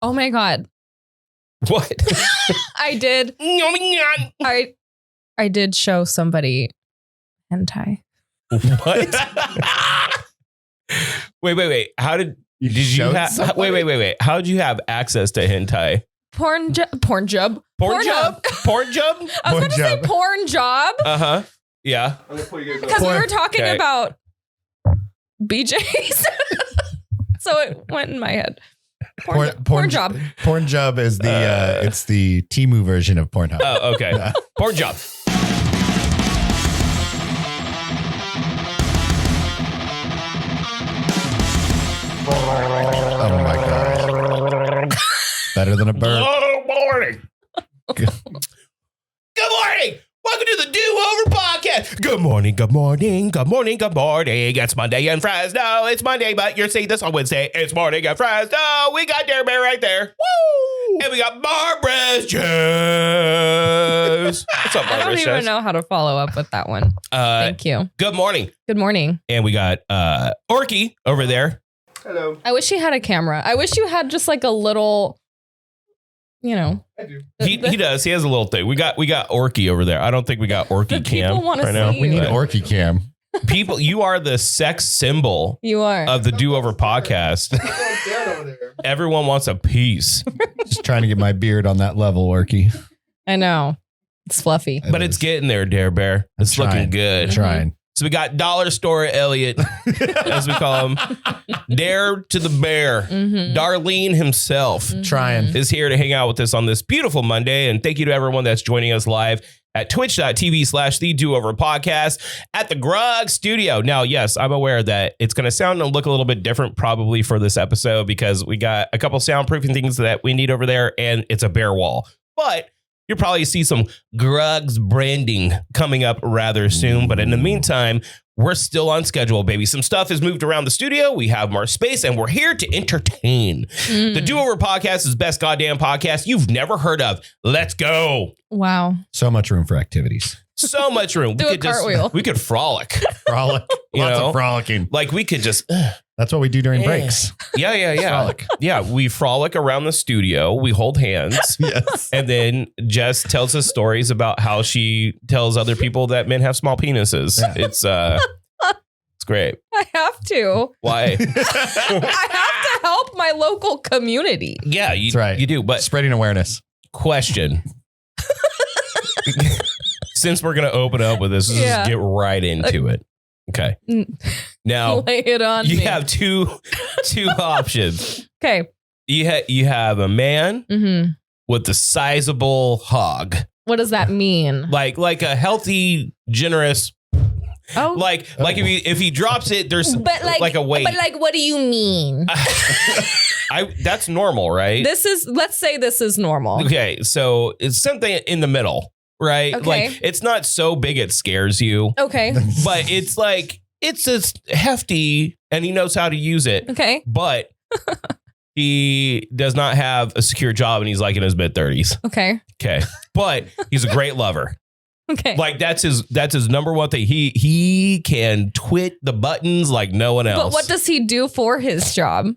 Oh my God. What? I did. I did show somebody hentai. What? Wait. How did you have? Wait. How did you have access to hentai? Porn job. Porn job? I was going to say porn job. Uh-huh. Yeah. Because we were talking about BJs. So it went in my head. Porn job. Porn job is the it's the Temu version of Pornhub. Oh, okay. Yeah. Porn job. Oh my God. Better than a bird. Good morning. Good morning. Welcome to the Do-Over Podcast. Good morning. It's Monday in Fresno. It's Monday, but you're seeing this on Wednesday. It's morning in Fresno. We got Darren Bear right there. Woo! And we got Barbara's Jess. What's up, Barbara's I don't even know how to follow up with that one. Thank you. Good morning. Good morning. And we got Orky over there. Hello. I wish he had a camera. I wish you had just like a little, you know. I do. He does. He has a little thing. We got Orky over there. I don't think we got Orky cam right now. We need Orky cam. People, you are the sex symbol. You are of the Do-Over Podcast. Everyone wants a piece. Just trying to get my beard on that level, Orky. I know. It's fluffy. But it's getting there, Dare Bear. It's looking good. I'm trying. So we got Dollar Store Elliot, as we call him. Dare to the Bear. Mm-hmm. Darlene himself trying is here to hang out with us on this beautiful Monday. And thank you to everyone that's joining us live at twitch.tv/the Do-Over Podcast at the Grog Studio. Now, yes, I'm aware that it's going to sound and look a little bit different probably for this episode because we got a couple soundproofing things that we need over there and it's a bare wall. But you'll probably see some Grog's branding coming up rather soon. But in the meantime, we're still on schedule, baby. Some stuff has moved around the studio. We have more space and we're here to entertain. The Do-Over Podcast is best goddamn podcast you've never heard of. Let's go. Wow. So much room for activities. So much room. Do a cartwheel. We could frolic. Lots of frolicking. Like we could just... That's what we do during breaks. Yeah. Frolic. Yeah, we frolic around the studio. We hold hands. Yes. And then Jess tells us stories about how she tells other people that men have small penises. Yeah. It's great. I have to. Why? I have to help my local community. Yeah, that's right. You do. But spreading awareness. Question. Since we're going to open up with this, let's just get right into it. Okay. Now, lay it on you me. have two options. Okay. You have a man with a sizable hog. What does that mean? Like a healthy, generous. Oh, like if he drops it, there's like a weight. But like, what do you mean? That's normal, right? Let's say this is normal. Okay, so it's something in the middle. Right. Okay. Like it's not so big it scares you. Okay. But it's like it's just hefty and he knows how to use it. Okay. But he does not have a secure job and he's like in his mid-30s. Okay. Okay. But he's a great lover. Okay. Like that's his number one thing. He can twit the buttons like no one else. But what does he do for his job?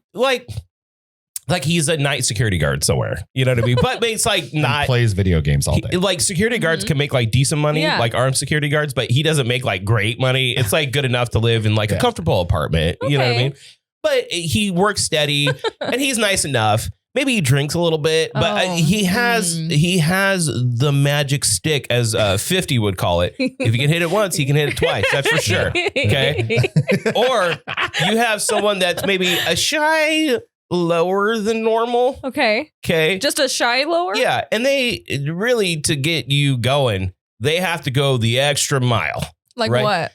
Like he's a night security guard somewhere, you know what I mean? But it's like not plays video games all day. Like security guards can make like decent money, like armed security guards, but he doesn't make like great money. It's like good enough to live in like a comfortable apartment. You know what I mean? But he works steady and he's nice enough. Maybe he drinks a little bit, but he has the magic stick, as 50 would call it. If you can hit it once, he can hit it twice. That's for sure. Okay. Or you have someone that's maybe a shy lower than normal. Okay. Just a shy lower? Yeah. And they really, to get you going, they have to go the extra mile. Like right? what?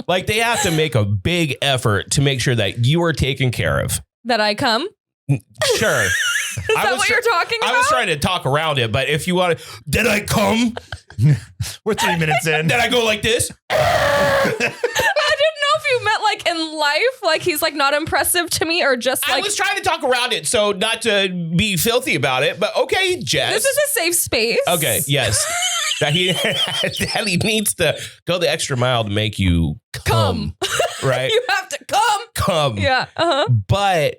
Like they have to make a big effort to make sure that you are taken care of. That I come? Sure. Is that what you're talking about? I was trying to talk around it, but if you want to, did I come? We're 3 minutes in. Did I go like this? I didn't know if you meant like in life, like he's like not impressive to me, or just like I was trying to talk around it, so not to be filthy about it, but okay, Jess. this is a safe space. Okay, yes. that he needs to go the extra mile to make you come. Right? You have to come. Yeah. But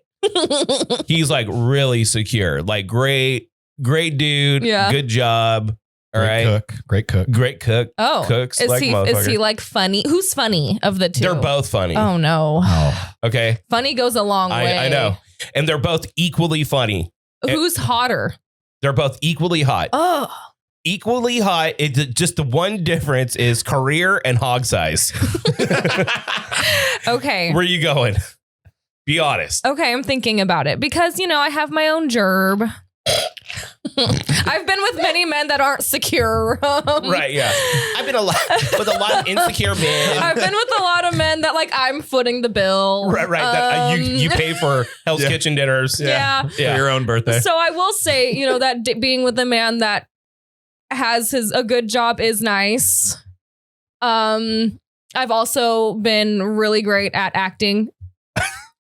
he's like really secure. Like great dude. Yeah. Good job. All right. Great cook. Oh, Cooks is like he motherfucker. like funny? Who's funny of the two? They're both funny. Oh no. Okay. Funny goes a long way. I know. And they're both equally funny. Who's hotter? They're both equally hot. Oh. Equally hot. Just the one difference is career and hog size. Okay. Where are you going? Be honest. Okay, I'm thinking about it because, I have my own gerb. I've been with many men that aren't secure. Right, yeah. I've been with a lot of insecure men. I've been with a lot of men that like I'm footing the bill. Right. That you pay for Hell's Kitchen dinners. Yeah. For your own birthday. So I will say, that being with a man that has a good job is nice. I've also been really great at acting.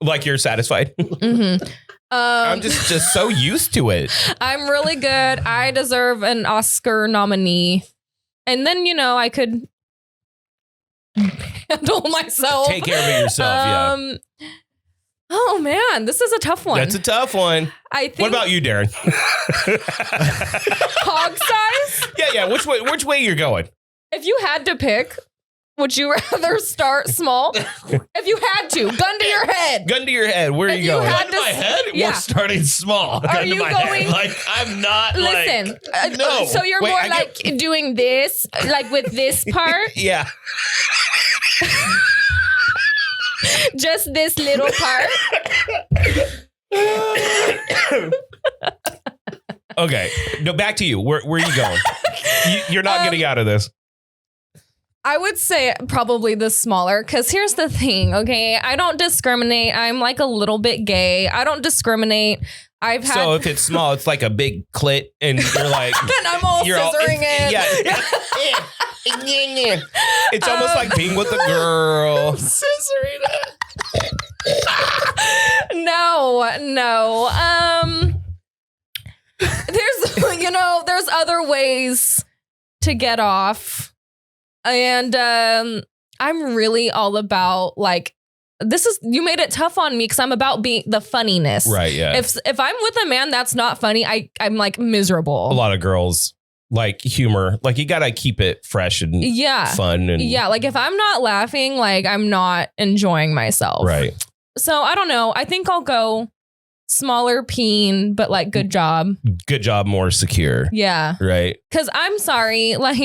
Like you're satisfied. Mm-hmm. I'm just so used to it. I'm really good. I deserve an Oscar nominee. And then, I could handle myself. Take care of it yourself, yeah. Oh man, this is a tough one. That's a tough one. I think. What about you, Darren? Hog size? Yeah. Which way you're going? If you had to pick, would you rather start small? If you had to, gun to your head. Gun to your head. Where are you going? Gun to my head? Yeah. We're starting small. Are you my going? Head. Like I'm not. Listen. No. So you're Wait, more doing this, like with this part, Yeah. just this little part. Okay. No, back to you. Where are you going? You're not getting out of this. I would say probably the smaller, because here's the thing, okay? I don't discriminate. I'm like a little bit gay. I don't discriminate. So if it's small, it's like a big clit, and you're like, and I'm all scissoring it. Yeah. It's almost like being with a girl. Scissoring it. No. There's other ways to get off. And I'm really all about like, you made it tough on me because I'm about being the funniness. Right, yeah. If I'm with a man that's not funny, I'm like miserable. A lot of girls like humor. Like you got to keep it fresh and fun. And like if I'm not laughing, like I'm not enjoying myself. Right. So I don't know. I think I'll go smaller peen, but like good job. Good job, more secure. Yeah. Right. Because I'm sorry, like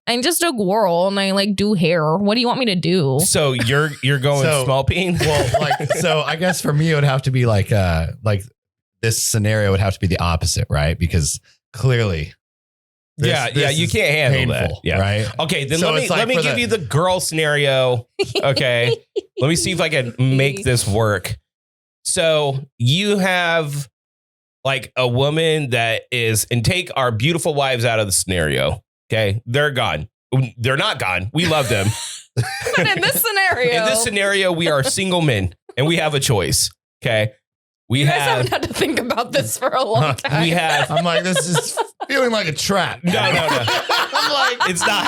I'm just a girl and I like do hair. What do you want me to do? So you're going small peen? Well, I guess for me it would have to be like this scenario would have to be the opposite, right? Because clearly. You can't handle painful, that. Yeah. Right. Okay, then So let me give you the girl scenario. Okay. Let me see if I can make this work. So you have like a woman that is, and take our beautiful wives out of the scenario. Okay. They're gone. They're not gone. We love them. But in this scenario, we are single men and we have a choice. Okay. You guys haven't had to think about this for a long time. I'm like, this is feeling like a trap. No. I'm like, it's not.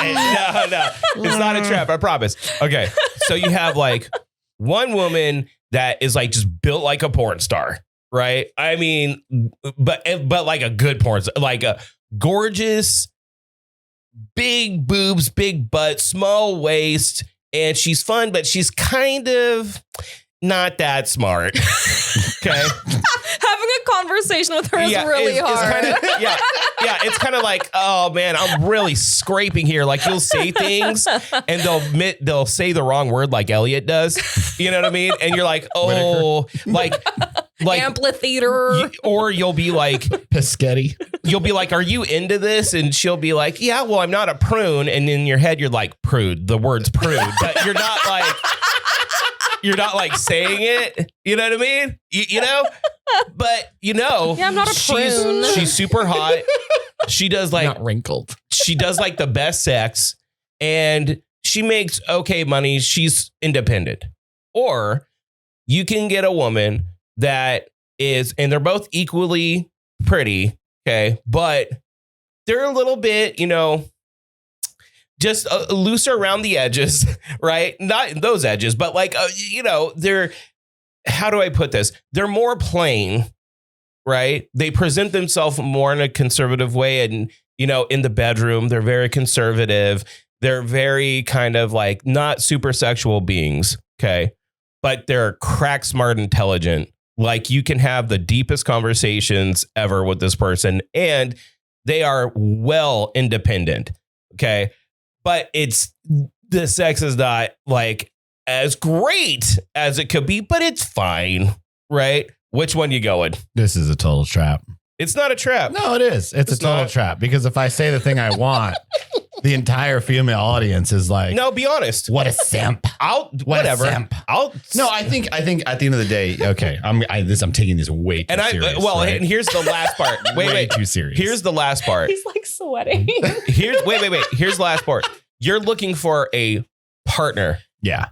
No. It's not a trap. I promise. Okay. So you have like one woman that is like just built like a porn star, right? I mean, but like a good porn star, like a gorgeous, big boobs, big butt, small waist, and she's fun, but she's kind of not that smart. Okay. Having a conversation with her is really hard. It's kind of like, oh man, I'm really scraping here. Like you'll say things and they'll say the wrong word like Elliot does. You know what I mean? And you're like, oh, like amphitheater. Or you'll be like Piscetti. You'll be like, are you into this? And she'll be like, yeah, well, I'm not a prune. And in your head, you're like prude. The word's prude, but you're not like saying it. You know what I mean? You know? But I'm not a prune. She's super hot. She does like not wrinkled. She does like the best sex and she makes okay money. She's independent. Or you can get a woman that is, and they're both equally pretty, okay, but they're a little bit, just looser around the edges, right? Not those edges, but like, they're, how do I put this? They're more plain, right? They present themselves more in a conservative way. And, in the bedroom, they're very conservative. They're very kind of like not super sexual beings, okay? But they're crack smart, intelligent. Like you can have the deepest conversations ever with this person. And they are well independent, okay? But the sex is not like as great as it could be, but it's fine, right? Which one you going? This is a total trap. It's not a trap. No, it is. It's a total trap because if I say the thing I want, the entire female audience is like, no, be honest. What a simp. Whatever. A simp. No, I think at the end of the day, okay, I'm taking this way too serious. And here's the last part. Wait, too serious. Here's the last part. He's like sweating. Here's the last part. You're looking for a partner. Yeah.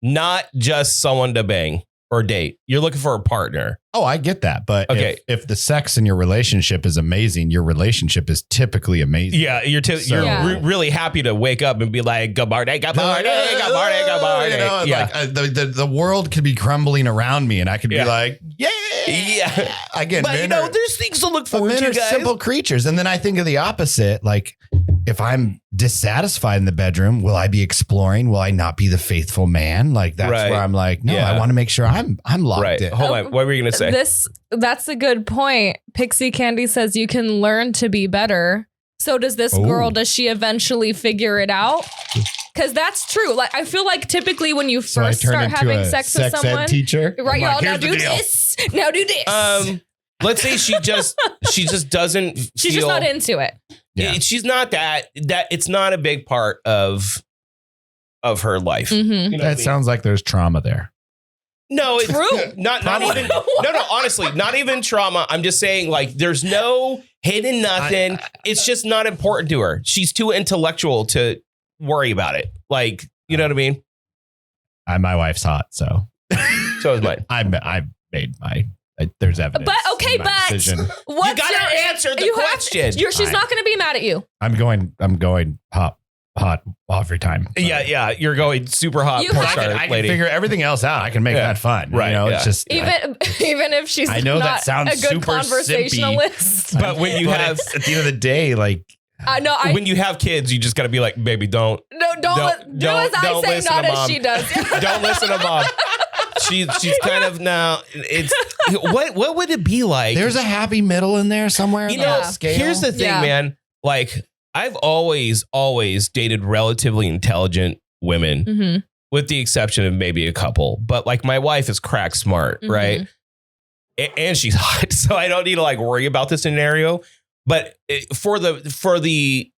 Not just someone to bang or date. You're looking for a partner. Oh, I get that. But okay, if the sex in your relationship is amazing, your relationship is typically amazing. Yeah, you're really happy to wake up and be like, good morning, good morning, good morning, good morning. The world could be crumbling around me and I could be like, yeah. Again, but there's things to look forward to, men are guys. simple creatures. And then I think of the opposite. Like, if I'm dissatisfied in the bedroom, will I be exploring? Will I not be the faithful man? Like, that's where I'm like, no, I want to make sure I'm locked in. Hold on. What were you going to say? That's a good point. Pixie Candy says you can learn to be better. So does this girl, does she eventually figure it out? Because that's true. Like, I feel like typically when you first start having sex with someone, ed teacher, right? You're all, now do this. Now do this. Let's say she just doesn't. She's just not into it. Yeah. She's not that it's not a big part of her life. Mm-hmm. That sounds like there's trauma there. No, it's true. Not even. No. Honestly, not even trauma. I'm just saying, like, there's no hidden nothing. It's just not important to her. She's too intellectual to worry about it. Like, you know what I mean? My wife's hot, so is mine. I made my. There's evidence. But okay, you gotta answer the question. She's not going to be mad at you. I'm going hot every time. So. Yeah. You're going super hot. I can figure everything else out. I can make that fun. Right. It's just even if she's I know not that sounds a good super conversationalist. But when you have at the end of the day, like when you have kids, you just got to be like, baby, don't do as I say, not as she does. Don't listen to mom. She's kind of now. It's what would it be like? There's a happy middle in there somewhere. Here's the thing, man. Like, I've always dated relatively intelligent women, with the exception of maybe a couple. But like, my wife is crack smart, right? And she's hot, so I don't need to like worry about this scenario. But for the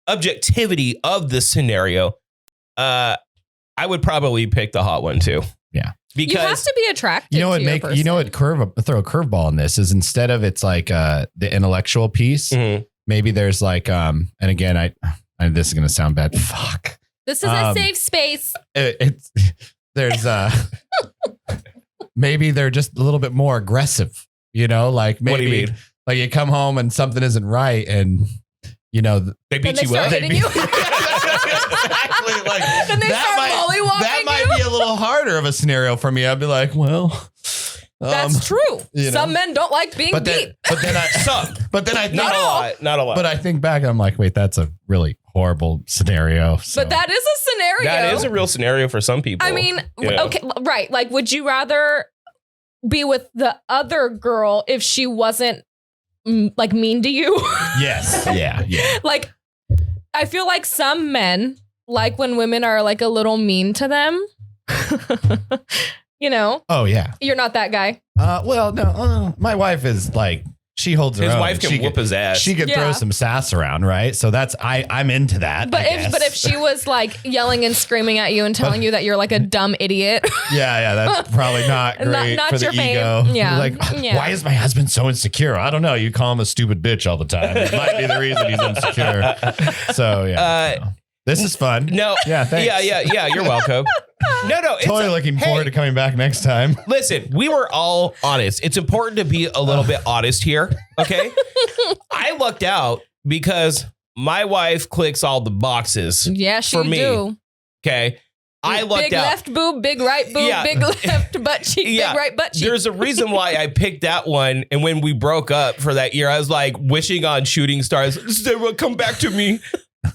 objectivity of the scenario, I would probably pick the hot one too. Yeah. Because you have to be attracted. Throw a curveball in this is instead of it's like the intellectual piece, maybe there's like and again this is gonna sound bad. Fuck. This is a safe space. There's maybe they're just a little bit more aggressive, like maybe what do you mean? Like you come home and something isn't right and they beat you up. Hitting you. Exactly. Like then they start mollywalking. That might be a little harder of a scenario for me. I'd be like, well, that's true. Some men don't like being beat. But then I think not a lot. But I think back and I'm like, wait, that's a really horrible scenario. So. But that is a scenario. That is a real scenario for some people. I mean, okay, right. Like, would you rather be with the other girl if she wasn't like mean to you? Yes. Yeah. Like, I feel like some men like when women are like a little mean to them. Oh yeah. You're not that guy. Well, no. My wife is like, she holds her own. His wife can whoop his ass. She can throw some sass around, right? So that's I'm into that. But if she was like yelling and screaming at you and telling you that you're like a dumb idiot. Yeah, that's probably not great not for the ego. Yeah. Like, why is my husband so insecure? I don't know. You call him a stupid bitch all the time. It might be the reason he's insecure. So yeah. This is fun. No. Yeah. Thanks. Yeah. You're welcome. No. Totally looking forward to coming back next time. Listen, we were all honest. It's important to be a little bit honest here. Okay. I lucked out because my wife clicks all the boxes. Yeah, she for me. do. Okay. I lucked big out. Left boob, big right boob, big left butt cheek, big right butt cheek. There's a reason why I picked that one. And when we broke up for that year, I was like wishing on shooting stars. Sarah, come back to me.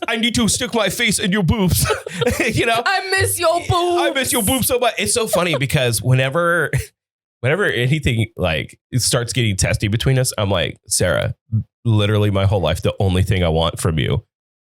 I need to stick my face in your boobs. I miss your boobs. I miss your boobs so much. It's so funny because whenever anything like it starts getting testy between us, I'm like, Sarah, literally my whole life, the only thing I want from you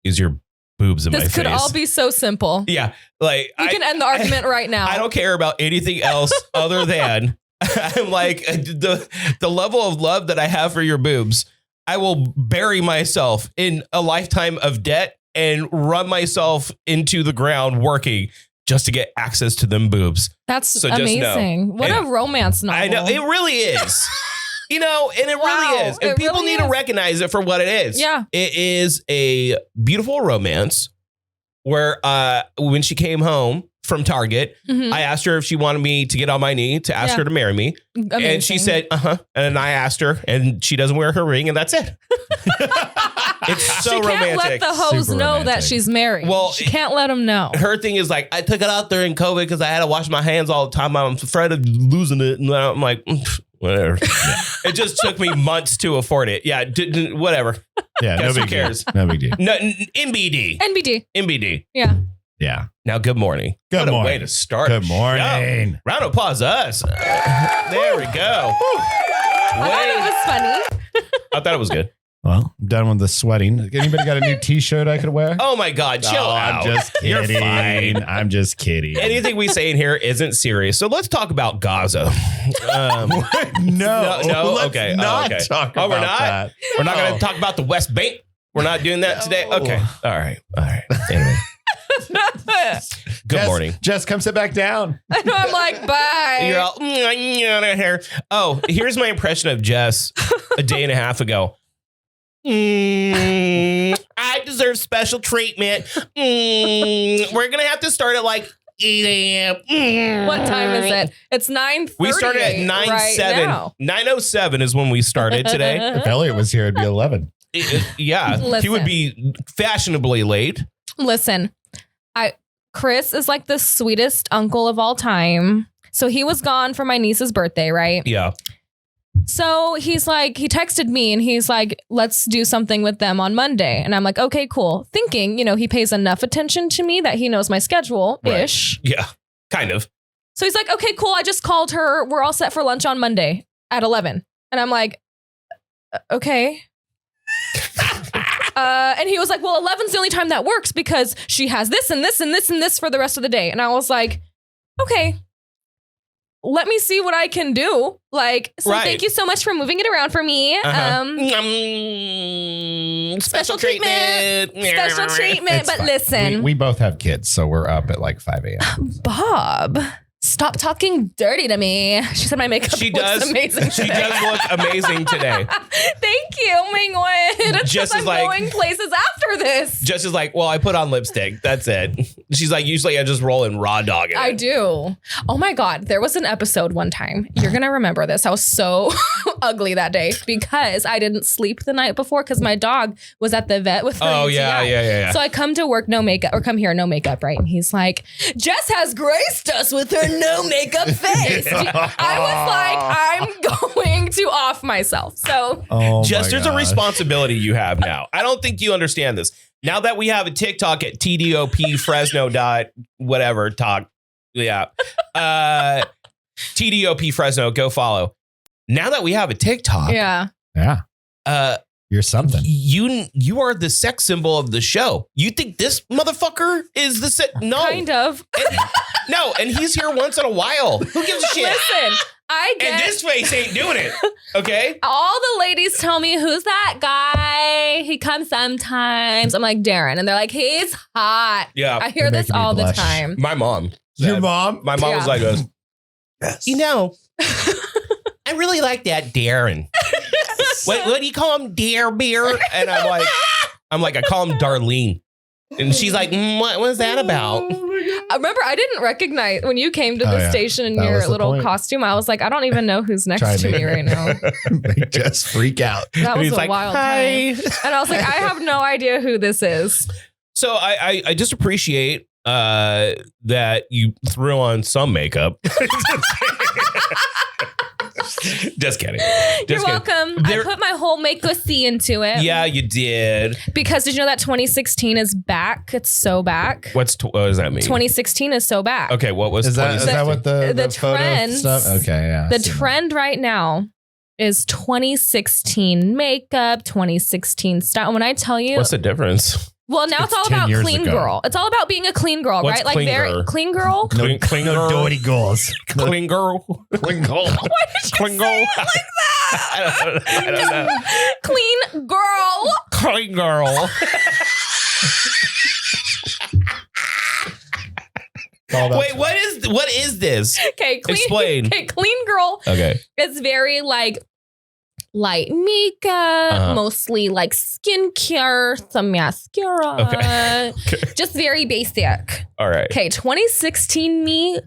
is your boobs in my face. This could all be so simple. Yeah. Like we can end the argument right now. I don't care about anything else other than I'm like the level of love that I have for your boobs. I will bury myself in a lifetime of debt and run myself into the ground working just to get access to them boobs. That's amazing. What a romance novel. I know. It really is. And it really is. And people really need to recognize it for what it is. Yeah. It is a beautiful romance where when she came home from Target, I asked her if she wanted me to get on my knee to ask her to marry me. Amazing. And she said, And I asked her, and she doesn't wear her ring, and that's it. It's so romantic. She can't let the hoes know that she's married. Well, she can't let them know. Her thing is like, I took it out during COVID because I had to wash my hands all the time. I'm afraid of losing it. And I'm like, whatever. It just took me months to afford it. Yeah, whatever. Yeah, Guess no who big cares? Deal. No big deal. No, NBD. NBD. Yeah. Yeah. Now, good morning. Good what morning. A way to start. Good morning. Yo, round of applause to us. There we go. I thought it was funny. I thought it was good. Well, I'm done with the sweating. Anybody got a new t-shirt I could wear? Oh my God, chill out. I'm just kidding. You're fine. I'm just kidding. Anything we say in here isn't serious. So let's talk about Gaza. No. Let's okay. not talk about we're not? that. We're not going to talk about the West Bank. We're not doing that today. Okay. All right. Anyway. Good morning. Jess, come sit back down. I know. I'm like, bye. You're all here. Oh, here's my impression of Jess a day and a half ago. I deserve special treatment. We're gonna have to start at like 8 a.m. What time is it? It's 9:30. We started at 9:07. 9:07 is when we started today. If Elliot was here, it'd be 11. Yeah, he would be fashionably late. Listen, Chris is like the sweetest uncle of all time. So he was gone for my niece's birthday, right? Yeah. So he's like, he texted me and he's like, let's do something with them on Monday. And I'm like, okay, cool. Thinking, he pays enough attention to me that he knows my schedule-ish. Right. Yeah, kind of. So he's like, okay, cool. I just called her. We're all set for lunch on Monday at 11. And I'm like, okay. And he was like, well, 11's the only time that works because she has this and this and this and this for the rest of the day. And I was like, okay, let me see what I can do. Thank you so much for moving it around for me. Special treatment. Special treatment. But listen. We both have kids, so we're up at like 5 a.m. Bob, stop talking dirty to me. She said my makeup looks amazing. She does look amazing today. Thank you, Mingwen. Just I'm going places after this. Just is like, well, I put on lipstick. That's it. She's like, usually I just roll in raw dog in it. I do. Oh my God. There was an episode one time. You're going to remember this. I was so ugly that day because I didn't sleep the night before because my dog was at the vet with her UTI. Yeah. So I come to work, no makeup, or come here, no makeup, right? And he's like, Jess has graced us with her no makeup face. I was like, I'm going to off myself. So Jess, there's a responsibility you have now. I don't think you understand this. Now that we have a TikTok at TDOP Fresno whatever talk. Yeah. TDOP Fresno, go follow. Now that we have a TikTok. Yeah. You're something. You are the sex symbol of the show. You think this motherfucker is the sex? No. Kind of. No, and he's here once in a while. Who gives a shit? Listen, and this face ain't doing it. Okay? All the ladies tell me, who's that guy? He comes sometimes. I'm like, Darren. And they're like, he's hot. Yeah. I hear this all the time. My mom. Your mom? My mom was like, yes. I really like that Darren. What do you call him? Dare Beer? And I'm like, I call him Darlene. And she's like, what was that about? Remember, I didn't recognize when you came to the station in your little costume. I was like, I don't even know who's next to me right now. Make Jess freak out. That was a wild time. And I was like, I have no idea who this is. So I just appreciate that you threw on some makeup. Just kidding. You're welcome. I put my whole make-a-see into it. Yeah, you did. Because did you know that 2016 is back? It's so back. What does that mean? 2016 is so back. Okay, what was 2016? Is that what the trend stuff? Okay, yeah. The trend right now is 2016 makeup, 2016 style. When I tell you, what's the difference? Well, now it's all about clean girl. It's all about being a clean girl, What's right? Like clean girl. Clean no girl. dirty girls. Clean girl. Clean girl. Why did you say it like that? I don't know. Clean girl. Clean girl. Wait, what is this? Okay, explain. Okay, clean girl. Okay, it's very like light makeup, mostly like skincare, some mascara. Okay. Just very basic. All right. Okay, 2016 me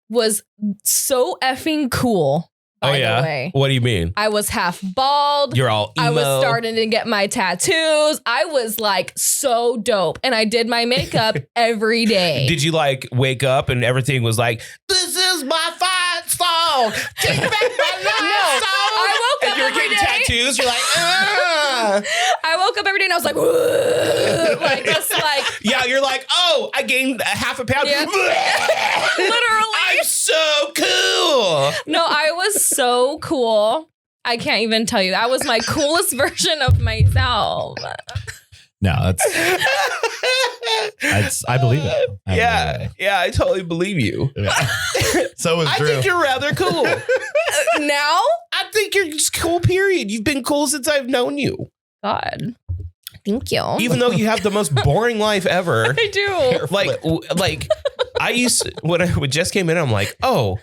was so effing cool. By the way. What do you mean? I was half bald. You're all emo. I was starting to get my tattoos. I was like so dope. And I did my makeup every day. Did you like wake up and everything was like, this is my fight song. Take back my life song. I woke up every day. Tattoos. You're like, ah. I woke up every day and I was like, whoa. Like, just like. Yeah, you're like, oh, I gained half a pound. Yeah. Literally. I'm so cool. No, I was so cool. I can't even tell you. That was my coolest version of myself. No, I believe it. Yeah, I totally believe you. Yeah. So was Drew. I think you're rather cool. Now? I think you're just cool, period. You've been cool since I've known you. God. Thank you. Even though you have the most boring life ever. I do. Like I used to, when I just came in, I'm like, oh,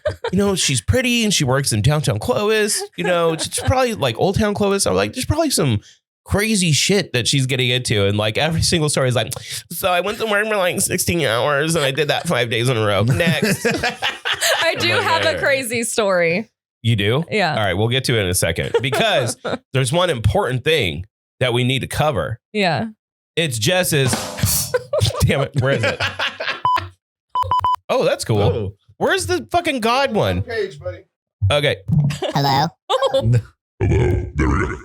she's pretty and she works in downtown Clovis. It's probably like Old Town Clovis. I'm like, there's probably some crazy shit that she's getting into. And like every single story is like, so I went to work for like 16 hours and I did that 5 days in a row. Next. I do have a crazy story. You do? Yeah. All right. We'll get to it in a second because there's one important thing that we need to cover. Yeah. It's Jess's. Damn it. Where is it? Oh, that's cool. Oh. Where's the fucking God one? Page, buddy. Okay. Hello? Hello, there we go.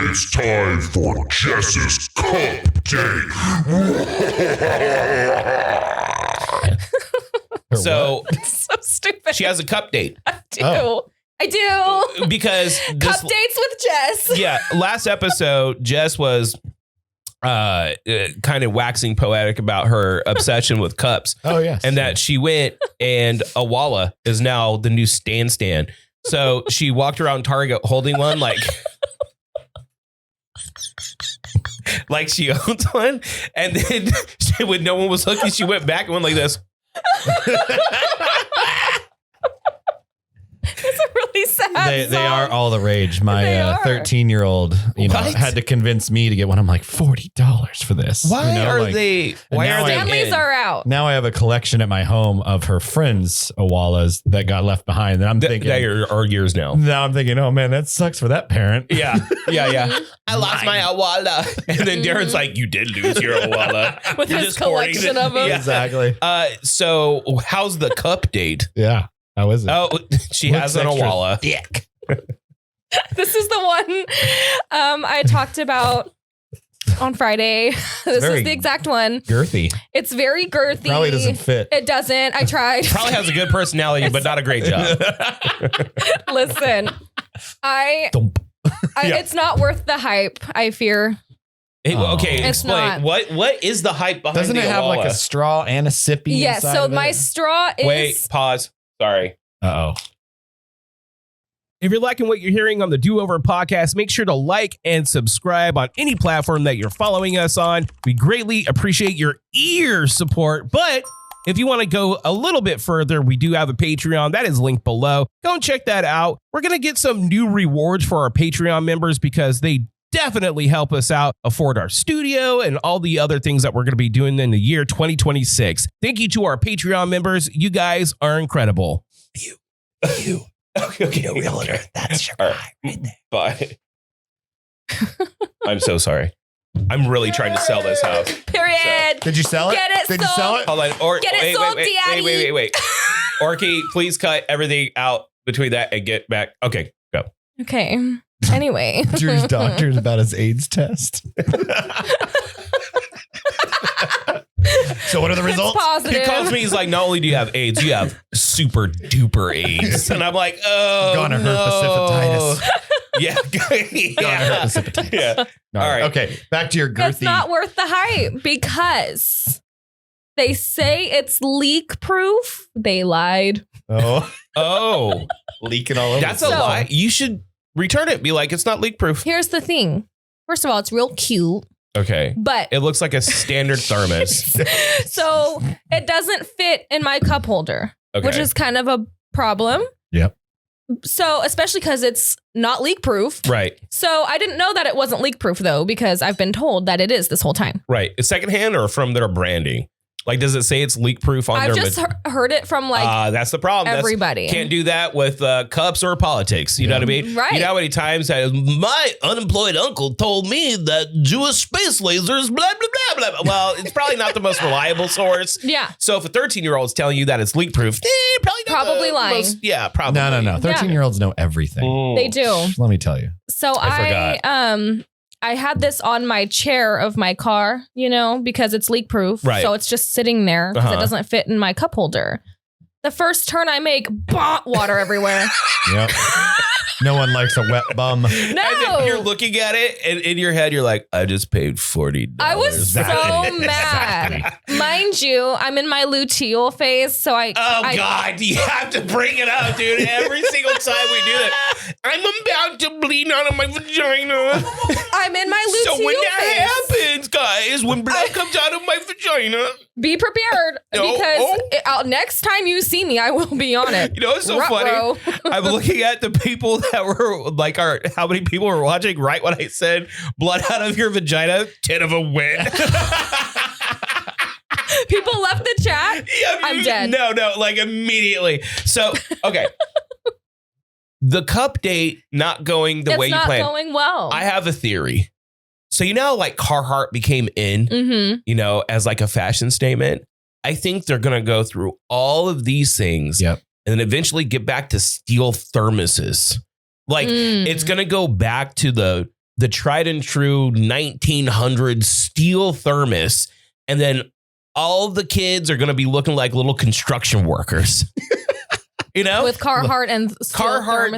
It's time for Jess's Cup Day. So, so stupid. She has a cup date. I do. Oh. I do. Because cup dates with Jess. Yeah. Last episode, Jess was kind of waxing poetic about her obsession with cups. Oh, yes. And that she went and Owala is now the new stand. So she walked around Target holding one like she owned one. And then when no one was looking, she went back and went like this. It's a really sad They are all the rage. My 13-year-old, had to convince me to get one. I'm like, $40 for this. Why are they? Families are out. Now I have a collection at my home of her friends' Owalas that got left behind. And I'm thinking, they are yours now. Now I'm thinking, oh man, that sucks for that parent. Yeah. I lost my Owala, and then Darren's like, you did lose your Owala with his collection of them. Yeah. Exactly. So how's the cup date? Yeah. How is it? Oh, she has an Owala. Dick. This is the one I talked about on Friday. This is the exact one. Girthy. It's very girthy. Probably doesn't fit. It doesn't. I tried. Probably has a good personality, but not a great job. Listen, it's not worth the hype, I fear. Okay, explain. What is the hype behind Doesn't it have like a straw and a sippy? Yes, so my straw is... Wait, pause. Sorry. Uh-oh. If you're liking what you're hearing on the Do Over podcast, make sure to like and subscribe on any platform that you're following us on. We greatly appreciate your ear support, but if you want to go a little bit further, we do have a Patreon. That is linked below. Go and check that out. We're going to get some new rewards for our Patreon members because they definitely help us out, afford our studio and all the other things that we're going to be doing in the year 2026. Thank you to our Patreon members. You guys are incredible. You. Okay, realtor. That's your guy right there. Bye. I'm so sorry. I'm really trying to sell this house. Period. Did you sell it? Get it Did you sell it? Hold on. Get it sold, Daddy. Wait. Orky, please cut everything out between that and get back. Okay, go. Okay. Anyway. Drew's doctor's about his AIDS test. So what are the results? It's positive. He calls me. He's like, not only do you have AIDS, you have super duper AIDS. And I'm like, oh, Gonorrhea hepatitis. Yeah. Gonorrhea hepatitis. Yeah. All right. Okay. Back to your girthy. It's not worth the hype because they say it's leak proof. They lied. Oh. Leaking all over. That's a lie. You should return it. Be like, it's not leak proof. Here's the thing. First of all, it's real cute. Okay. But it looks like a standard thermos. So it doesn't fit in my cup holder, which is kind of a problem. Yep. So especially because it's not leak proof. Right. So I didn't know that it wasn't leak proof though, because I've been told that it is this whole time. Right. It's secondhand or from their branding? Like, does it say it's leak proof on I've their? I've just heard it from like that's the problem. Everybody can't do that with cups or politics. You know what I mean? Right. You know how many times my unemployed uncle told me that Jewish space lasers, blah, blah, blah, blah. Well, it's probably not the most reliable source. Yeah. So if a 13-year-old is telling you that it's leak proof, probably lying. Yeah, probably. No. 13-year-olds know everything. They do. Let me tell you. So I had this on my chair of my car, because it's leak proof. Right. So it's just sitting there because it doesn't fit in my cup holder. The first turn I make, water everywhere. Yep. No one likes a wet bum. No. And then you're looking at it, and in your head, you're like, I just paid $40. I was so mad. Mind you, I'm in my luteal phase, so God, you have to bring it up, dude. Every single time we do that. I'm about to bleed out of my vagina. I'm in my luteal phase. So when that happens, guys, when blood comes out of my vagina. Be prepared because next time you see me, I will be on it. You know, it's so funny. I'm looking at the people that were like, how many people were watching right when I said blood out of your vagina? 10 of them went. People left the chat. Yeah, I'm dead. No, like immediately. So, okay. The cup date not going the way you planned. It's not going well. I have a theory. So, like Carhartt became in, as like a fashion statement. I think they're going to go through all of these things and then eventually get back to steel thermoses. Like it's going to go back to the tried and true 1900s steel thermos. And then all the kids are going to be looking like little construction workers. With Carhartt and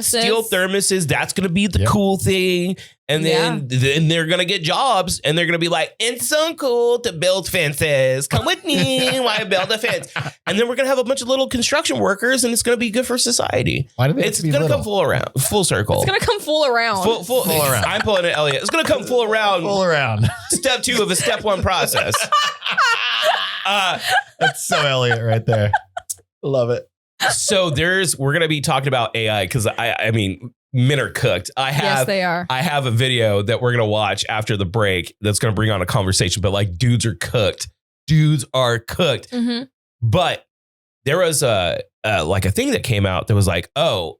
steel thermoses, that's going to be the cool thing. And then they're going to get jobs and they're going to be like, it's so cool to build fences. Come with me while I build a fence. And then we're going to have a bunch of little construction workers and it's going to be good for society. Why do they it's going to come full circle. It's going to come full around. Full around. I'm pulling it, Elliot. It's going to come full around. Full around. Step 2 of a step 1 process. That's so Elliot right there. Love it. So we're going to be talking about AI because I mean, men are cooked. Yes, they are. I have a video that we're going to watch after the break that's going to bring on a conversation, but like dudes are cooked. Mm-hmm. But there was a thing that came out that was like, a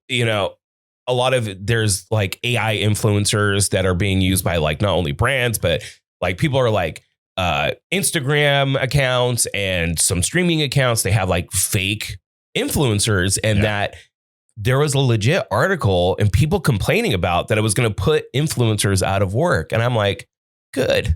lot of there's like AI influencers that are being used by like not only brands, but like people are like Instagram accounts and some streaming accounts. They have like fake influencers and that there was a legit article and people complaining about that it was going to put influencers out of work. And I'm like, good.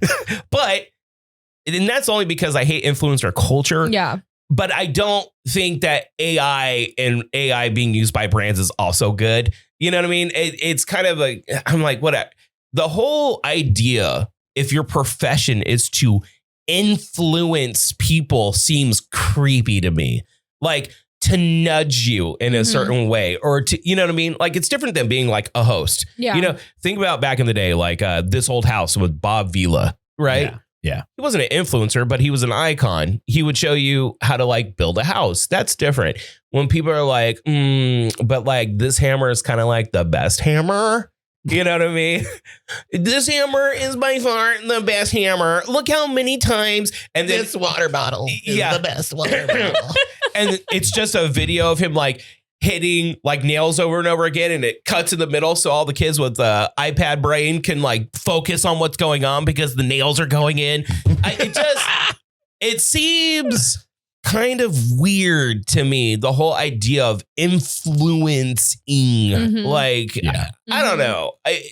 And that's only because I hate influencer culture. Yeah. But I don't think that AI being used by brands is also good. You know what I mean? It's kind of I'm like, what? The whole idea, if your profession is to influence people, seems creepy to me. Like, to nudge you in a certain way or to, you know what I mean? Like it's different than being like a host. Yeah. Think about back in the day, like This Old House with Bob Vila, right? Yeah. He wasn't an influencer, but he was an icon. He would show you how to like build a house. That's different. When people are like, but like this hammer is kind of like the best hammer. You know what I mean? This hammer is by far the best hammer. Look how many times. And then, this water bottle is the best water bottle. And it's just a video of him like hitting like nails over and over again. And it cuts in the middle. So all the kids with the iPad brain can like focus on what's going on because the nails are going in. It seems kind of weird to me, the whole idea of influencing. Like, I don't know. I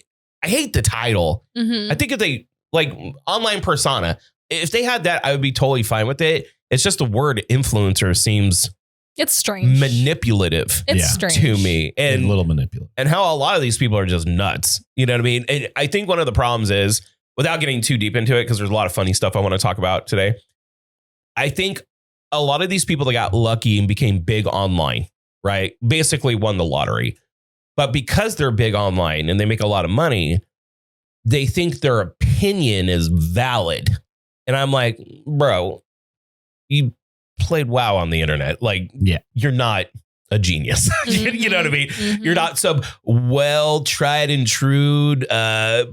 hate the title. I think if they like online persona, if they had that, I would be totally fine with it. It's just the word influencer seems it's strange, manipulative. It's strange to me, and a little manipulative, and how a lot of these people are just nuts. You know what I mean? And I think one of the problems is, without getting too deep into it, because there's a lot of funny stuff I want to talk about today. I think a lot of these people that got lucky and became big online, right, basically won the lottery. But because they're big online and they make a lot of money, they think their opinion is valid. And I'm like, bro, you played WoW on the internet. Like, you're not a genius. You know what I mean? You're not some well tried and true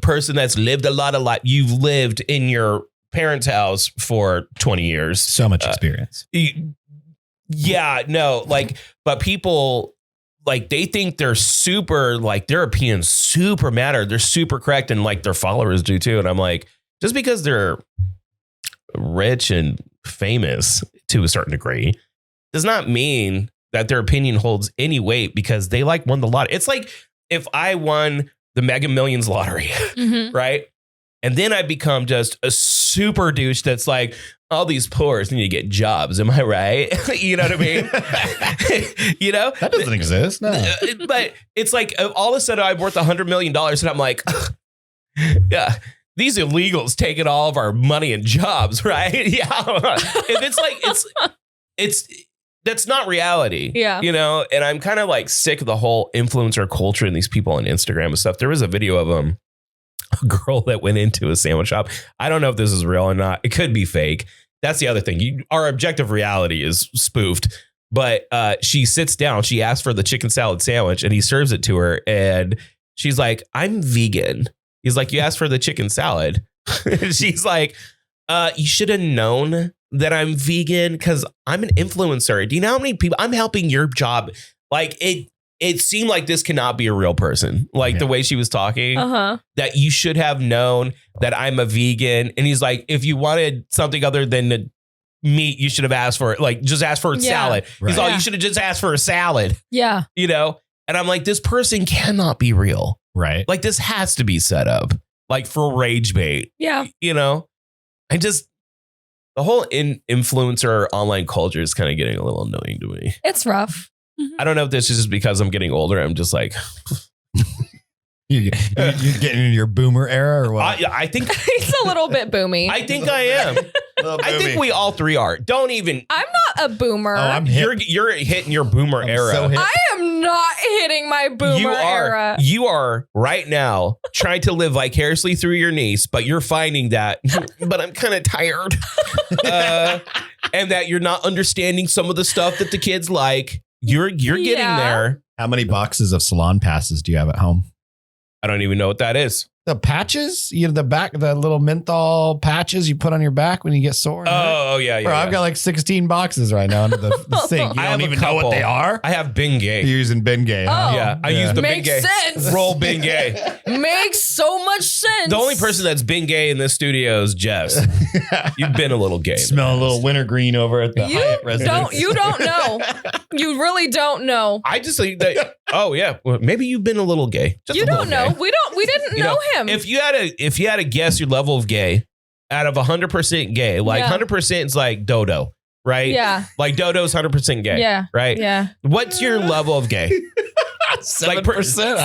person that's lived a lot. You've lived in your parents' house for 20 years. So much experience. But people, like, they think they're super, like, their opinions super matter. They're super correct. And like their followers do too. And I'm like, just because they're rich and famous to a certain degree does not mean that their opinion holds any weight, because they like won the lottery. It's like if I won the Mega Millions lottery, right? And then I become just a super douche that's like, all these poors need to get jobs. Am I right? You know what I mean? You know? That doesn't exist. No. But it's like all of a sudden I'm worth $100 million. And I'm like, yeah, these illegals taking all of our money and jobs, right? Yeah. If it's like, it's that's not reality. Yeah. You know? And I'm kind of like sick of the whole influencer culture and these people on Instagram and stuff. There was a video of a girl that went into a sandwich shop. I don't know if this is real or not. It could be fake. That's the other thing. Our objective reality is spoofed. But she sits down. She asks for the chicken salad sandwich, and he serves it to her. And she's like, I'm vegan. He's like, you asked for the chicken salad. She's like, you should have known that I'm vegan because I'm an influencer. Do you know how many people I'm helping your job? Like it seemed like this cannot be a real person. Like the way she was talking, that you should have known that I'm a vegan. And he's like, if you wanted something other than the meat, you should have asked for it. Like, just ask for a salad. Right. He's like, you should have just asked for a salad. Yeah. You know? And I'm like, this person cannot be real. Right. Like, this has to be set up, like, for rage bait. Yeah. You know? The whole influencer online culture is kind of getting a little annoying to me. It's rough. I don't know if this is just because I'm getting older. I'm just like, you're getting in your boomer era or what? I think it's a little bit boomy. I think I am. I think we all three are. Don't even. I'm not a boomer. Oh, I'm hip. You're hitting your boomer era. So hip. I am not hitting my boomer era. You are right now trying to live vicariously through your niece, but you're finding that, but I'm kind of tired. And that you're not understanding some of the stuff that the kids like. You're getting there. How many boxes of salon passes do you have at home? I don't even know what that is. The patches, the little menthol patches you put on your back when you get sore. Oh, yeah. Bro, I've got like 16 boxes right now under the sink. You I don't have even a know what couple. they are? I have Bengay. You're using Bengay. Huh? Oh. Yeah, I use the Makes Bengay. sense. Roll Bengay. Makes so much sense. The only person that's been gay in this studio is Jess. You've been a little gay. Smell a little wintergreen over at the Hyatt residence. You don't know. You really don't know. I just think that. Oh yeah, well, maybe you've been a little gay. Just You a little don't know. gay. We didn't know him. If you had to guess your level of gay out of 100% gay, like 100% is like Dodo, right? Yeah. Like Dodo's 100% gay. Yeah. Right. Yeah. What's your level of gay? 7%. Like, I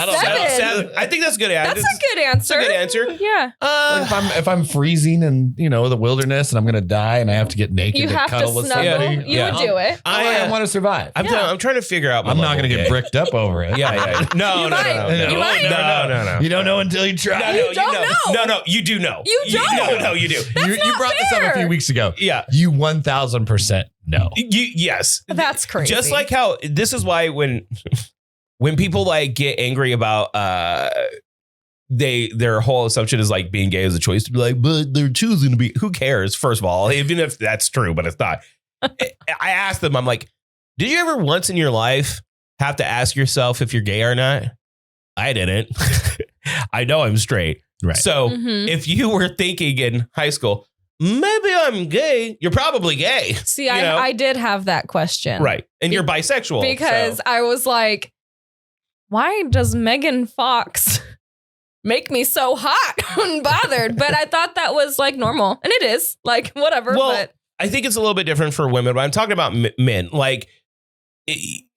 don't know. Seven. I think that's good. That's a good answer. That's a good answer. Yeah. Like if I'm freezing in the wilderness and I'm gonna die and I have to get naked You to have to cuddle with snuggle. somebody, You would do it. I want to survive. I'm trying to figure out. I'm not gonna get bricked up over it. Yeah. No. You might. No. You don't know until you try. You don't know. No, you do know. You don't. No, you do. You brought this up a few weeks ago. Yeah. You 1000% know. Yes. That's crazy. Just like how this is why when people like get angry about their whole assumption is like being gay is a choice to be like, but they're choosing to be. Who cares? First of all, even if that's true, but it's not. I asked them, I'm like, did you ever once in your life have to ask yourself if you're gay or not? I didn't. I know I'm straight. Right. So if you were thinking in high school, maybe I'm gay, you're probably gay. See, I did have that question. Right. And you're bisexual. Because I was like, why does Megan Fox make me so hot and bothered? But I thought that was like normal. And it is like whatever. Well, but I think it's a little bit different for women, but I'm talking about men. Like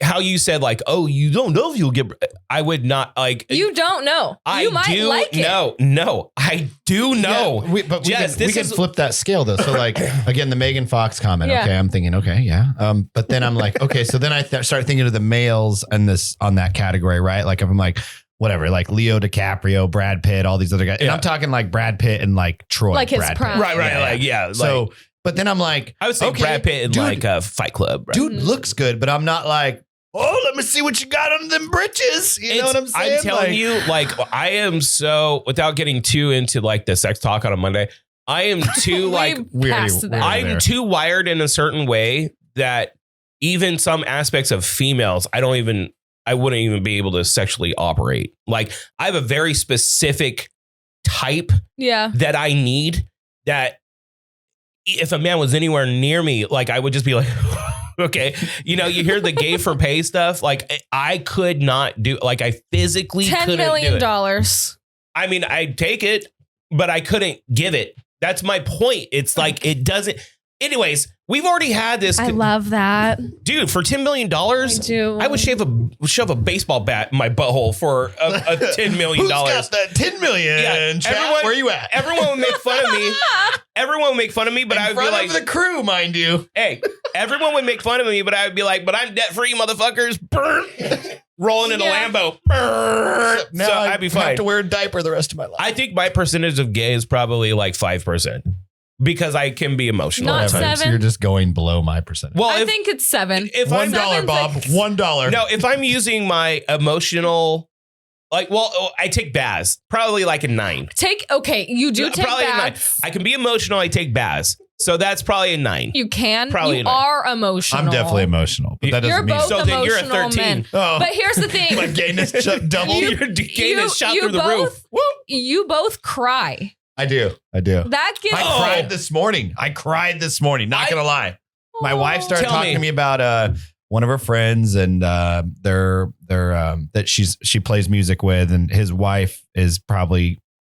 how you said like, oh, you don't know if you'll get. I would not like. You don't know. You might like it. No, I do know. Yeah, but we can flip that scale though. So like again, the Megan Fox comment. Yeah. Okay, I'm thinking okay, yeah. But then I'm like, okay, so then I start thinking of the males on that category, right? Like if I'm like whatever, like Leo DiCaprio, Brad Pitt, all these other guys, and I'm talking like Brad Pitt and like Troy, like his Brad prime, Pitt. Right, yeah. So. But then I'm like, I would say Brad Pitt in like a Fight Club. Right? Dude looks good, but I'm not like, oh, let me see what you got under them britches. You know what I'm saying? I'm telling you, like, I am so, without getting too into like the sex talk on a Monday, I am too like, I'm too wired in a certain way that even some aspects of females, I wouldn't even be able to sexually operate. Like, I have a very specific type that I need that. If a man was anywhere near me, like I would just be like, okay, you hear the gay for pay stuff. Like I could not do, like I physically couldn't do it. $10 million. I mean, I'd take it, but I couldn't give it. That's my point. It's like, it doesn't. Anyways, we've already had this. I love that. Dude, for $10 million, I do. I would shove a baseball bat in my butthole for a $10 million. Who's got that $10 million? Yeah, where are you at? Everyone would make fun of me. Everyone would make fun of me, but I would be like, the crew, mind you. Hey, everyone would make fun of me, but I would be like, but I'm debt free, motherfuckers. Burn. Rolling in a Lambo. Burn. Now so I'd be fine. I have to wear a diaper the rest of my life. I think my percentage of gay is probably like 5%. Because I can be emotional. Not 7. So you're just going below my percentage. Well, I think it's 7. If $1, Bob. $1. No, if I'm using my emotional, I take Baz. Probably like a 9. You do take probably Baz. A 9. I can be emotional. I take Baz. So that's probably a 9. You can. Probably you are emotional. I'm definitely emotional. But that doesn't mean both so. Then you're a 13. Men. Oh. But here's the thing. My gayness doubled. Your gayness shot through the roof. You both cry. I do. That gives. I cried this morning. Not gonna lie. My wife started talking to me about one of her friends and that she plays music with, and his wife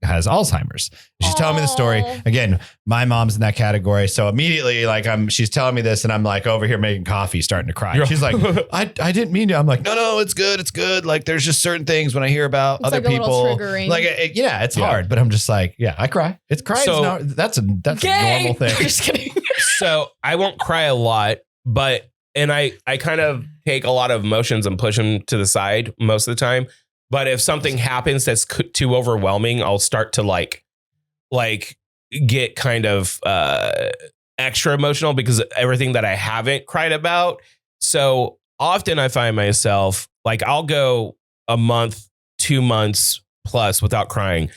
has Alzheimer's. She's telling me the story. Again, my mom's in that category. So immediately, like she's telling me this and I'm like over here making coffee, starting to cry. She's like, I didn't mean to. I'm like, no, it's good. It's good. Like there's just certain things when I hear about other people. Like, it's hard, but I'm just like, I cry. It's crying. So, that's a normal thing. I'm just kidding. So I won't cry a lot, and I kind of take a lot of emotions and push them to the side most of the time. But if something happens that's too overwhelming, I'll start to like get kind of extra emotional because of everything that I haven't cried about. So often I find myself like I'll go a month, 2 months plus without crying.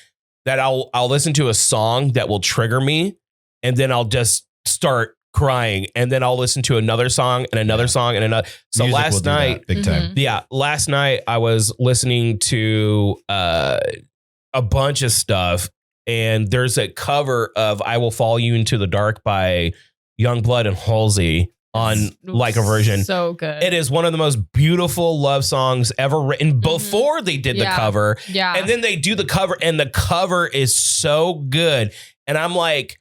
That I'll listen to a song that will trigger me, and then I'll just start crying, and then I'll listen to another song and another song and another. So music last night, big time. Last night I was listening to a bunch of stuff, and there's a cover of "I Will Follow You Into the Dark" by Youngblood and Halsey on like a version. So good. It is one of the most beautiful love songs ever written before they did the cover. Yeah. And then they do the cover, and the cover is so good. And I'm like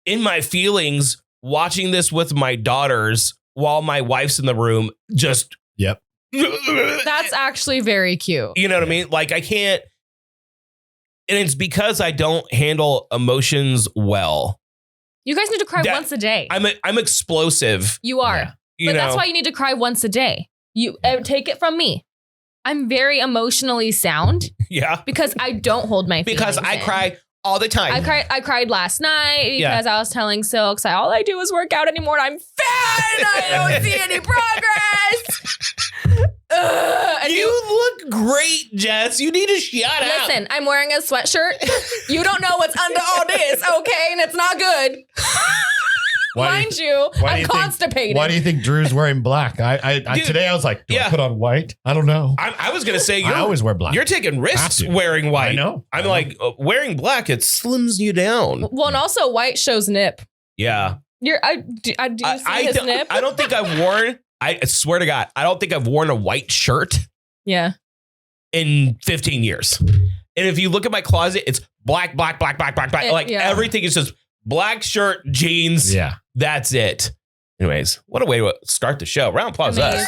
in my feelings watching this with my daughters while my wife's in the room, just. Yep. That's actually very cute. You know what I mean? Like I can't. And it's because I don't handle emotions well. You guys need to cry once a day. I'm explosive. You are. Yeah. But that's why you need to cry once a day. You take it from me. I'm very emotionally sound. Yeah. Because I don't hold my feelings Because I cry all the time. I cried last night because I was telling Silks all I do is work out anymore and I'm fat and I don't see any progress. And You look great, Jess. You need to shut up. listen, I'm wearing a sweatshirt. You don't know what's under all this, okay? And it's not good. Mind you, I'm constipated. Why do you think Drew's wearing black? Dude, Today I was like, do I put on white? I don't know. I was going to say, I always wear black. You're taking risks wearing white. I know. I'm like, wearing black, it slims you down. Well, and also white shows nip. Yeah. Do you see his nip? I don't think I've worn, I swear to God, I don't think I've worn a white shirt Yeah. in 15 years. And if you look at my closet, it's black. Everything is just black shirt, jeans. Yeah. That's it. Anyways, what a way to start the show. Round of applause us.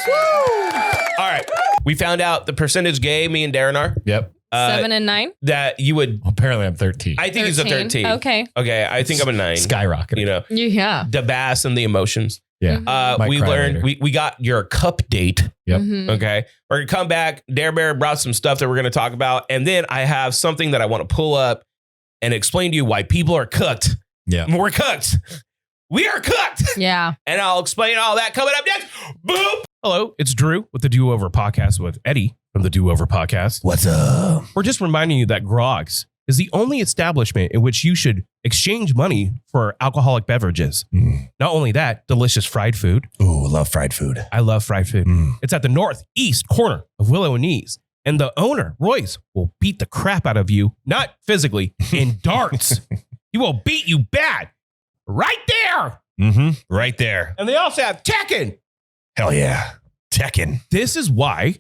All right. We found out the percentage gay, me and Darren are. Yep. 7 and 9. That you would. Apparently I'm 13. I think he's a 13. Okay. Okay. I think I'm a 9. Skyrocketing. You know, Yeah. the bass and the emotions. Yeah. Might We cry learned, later. we got your cup date. Yep. Mhm. Okay. We're going to come back. Dare Bear brought some stuff that we're going to talk about. And then I have something that I want to pull up and explain to you why people are cooked. Yeah. We're cooked. We are cooked. Yeah. And I'll explain all that coming up next. Boop. Hello, it's Drew with the Do Over Podcast with Eddie from the Do Over Podcast. What's up? We're just reminding you that Grogg's is the only establishment in which you should exchange money for alcoholic beverages. Not only that, delicious fried food. Ooh, love fried food. I love fried food. It's at the northeast corner of Willow and Knees. And the owner, Royce, will beat the crap out of you, not physically, in darts. He will beat you bad. Right there. Right there. And they also have Tekken. Hell yeah. Tekken. This is why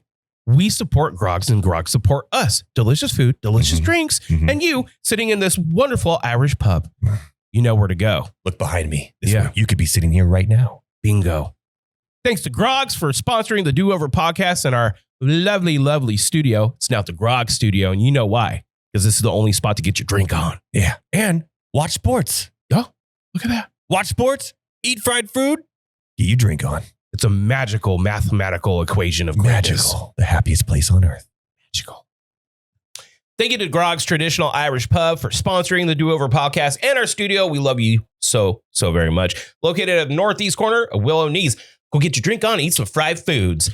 we support Grogs and Grog support us. Delicious food, delicious drinks, and you sitting in this wonderful Irish pub. You know where to go. Look behind me. You could be sitting here right now. Bingo. Thanks to Grogs for sponsoring the Do Over Podcast and our lovely, lovely studio. It's now the Grog Studio, and you know why. Because this is the only spot to get your drink on. Yeah. And watch sports. Oh, look at that. Watch sports, eat fried food, get your drink on. It's a magical mathematical equation of greatness. Magical. The happiest place on earth. Magical. Thank you to Grog's Traditional Irish Pub for sponsoring the Do Over Podcast and our studio. We love you so very much. Located at the northeast corner of Willow Knees. Go get your drink on, eat some fried foods.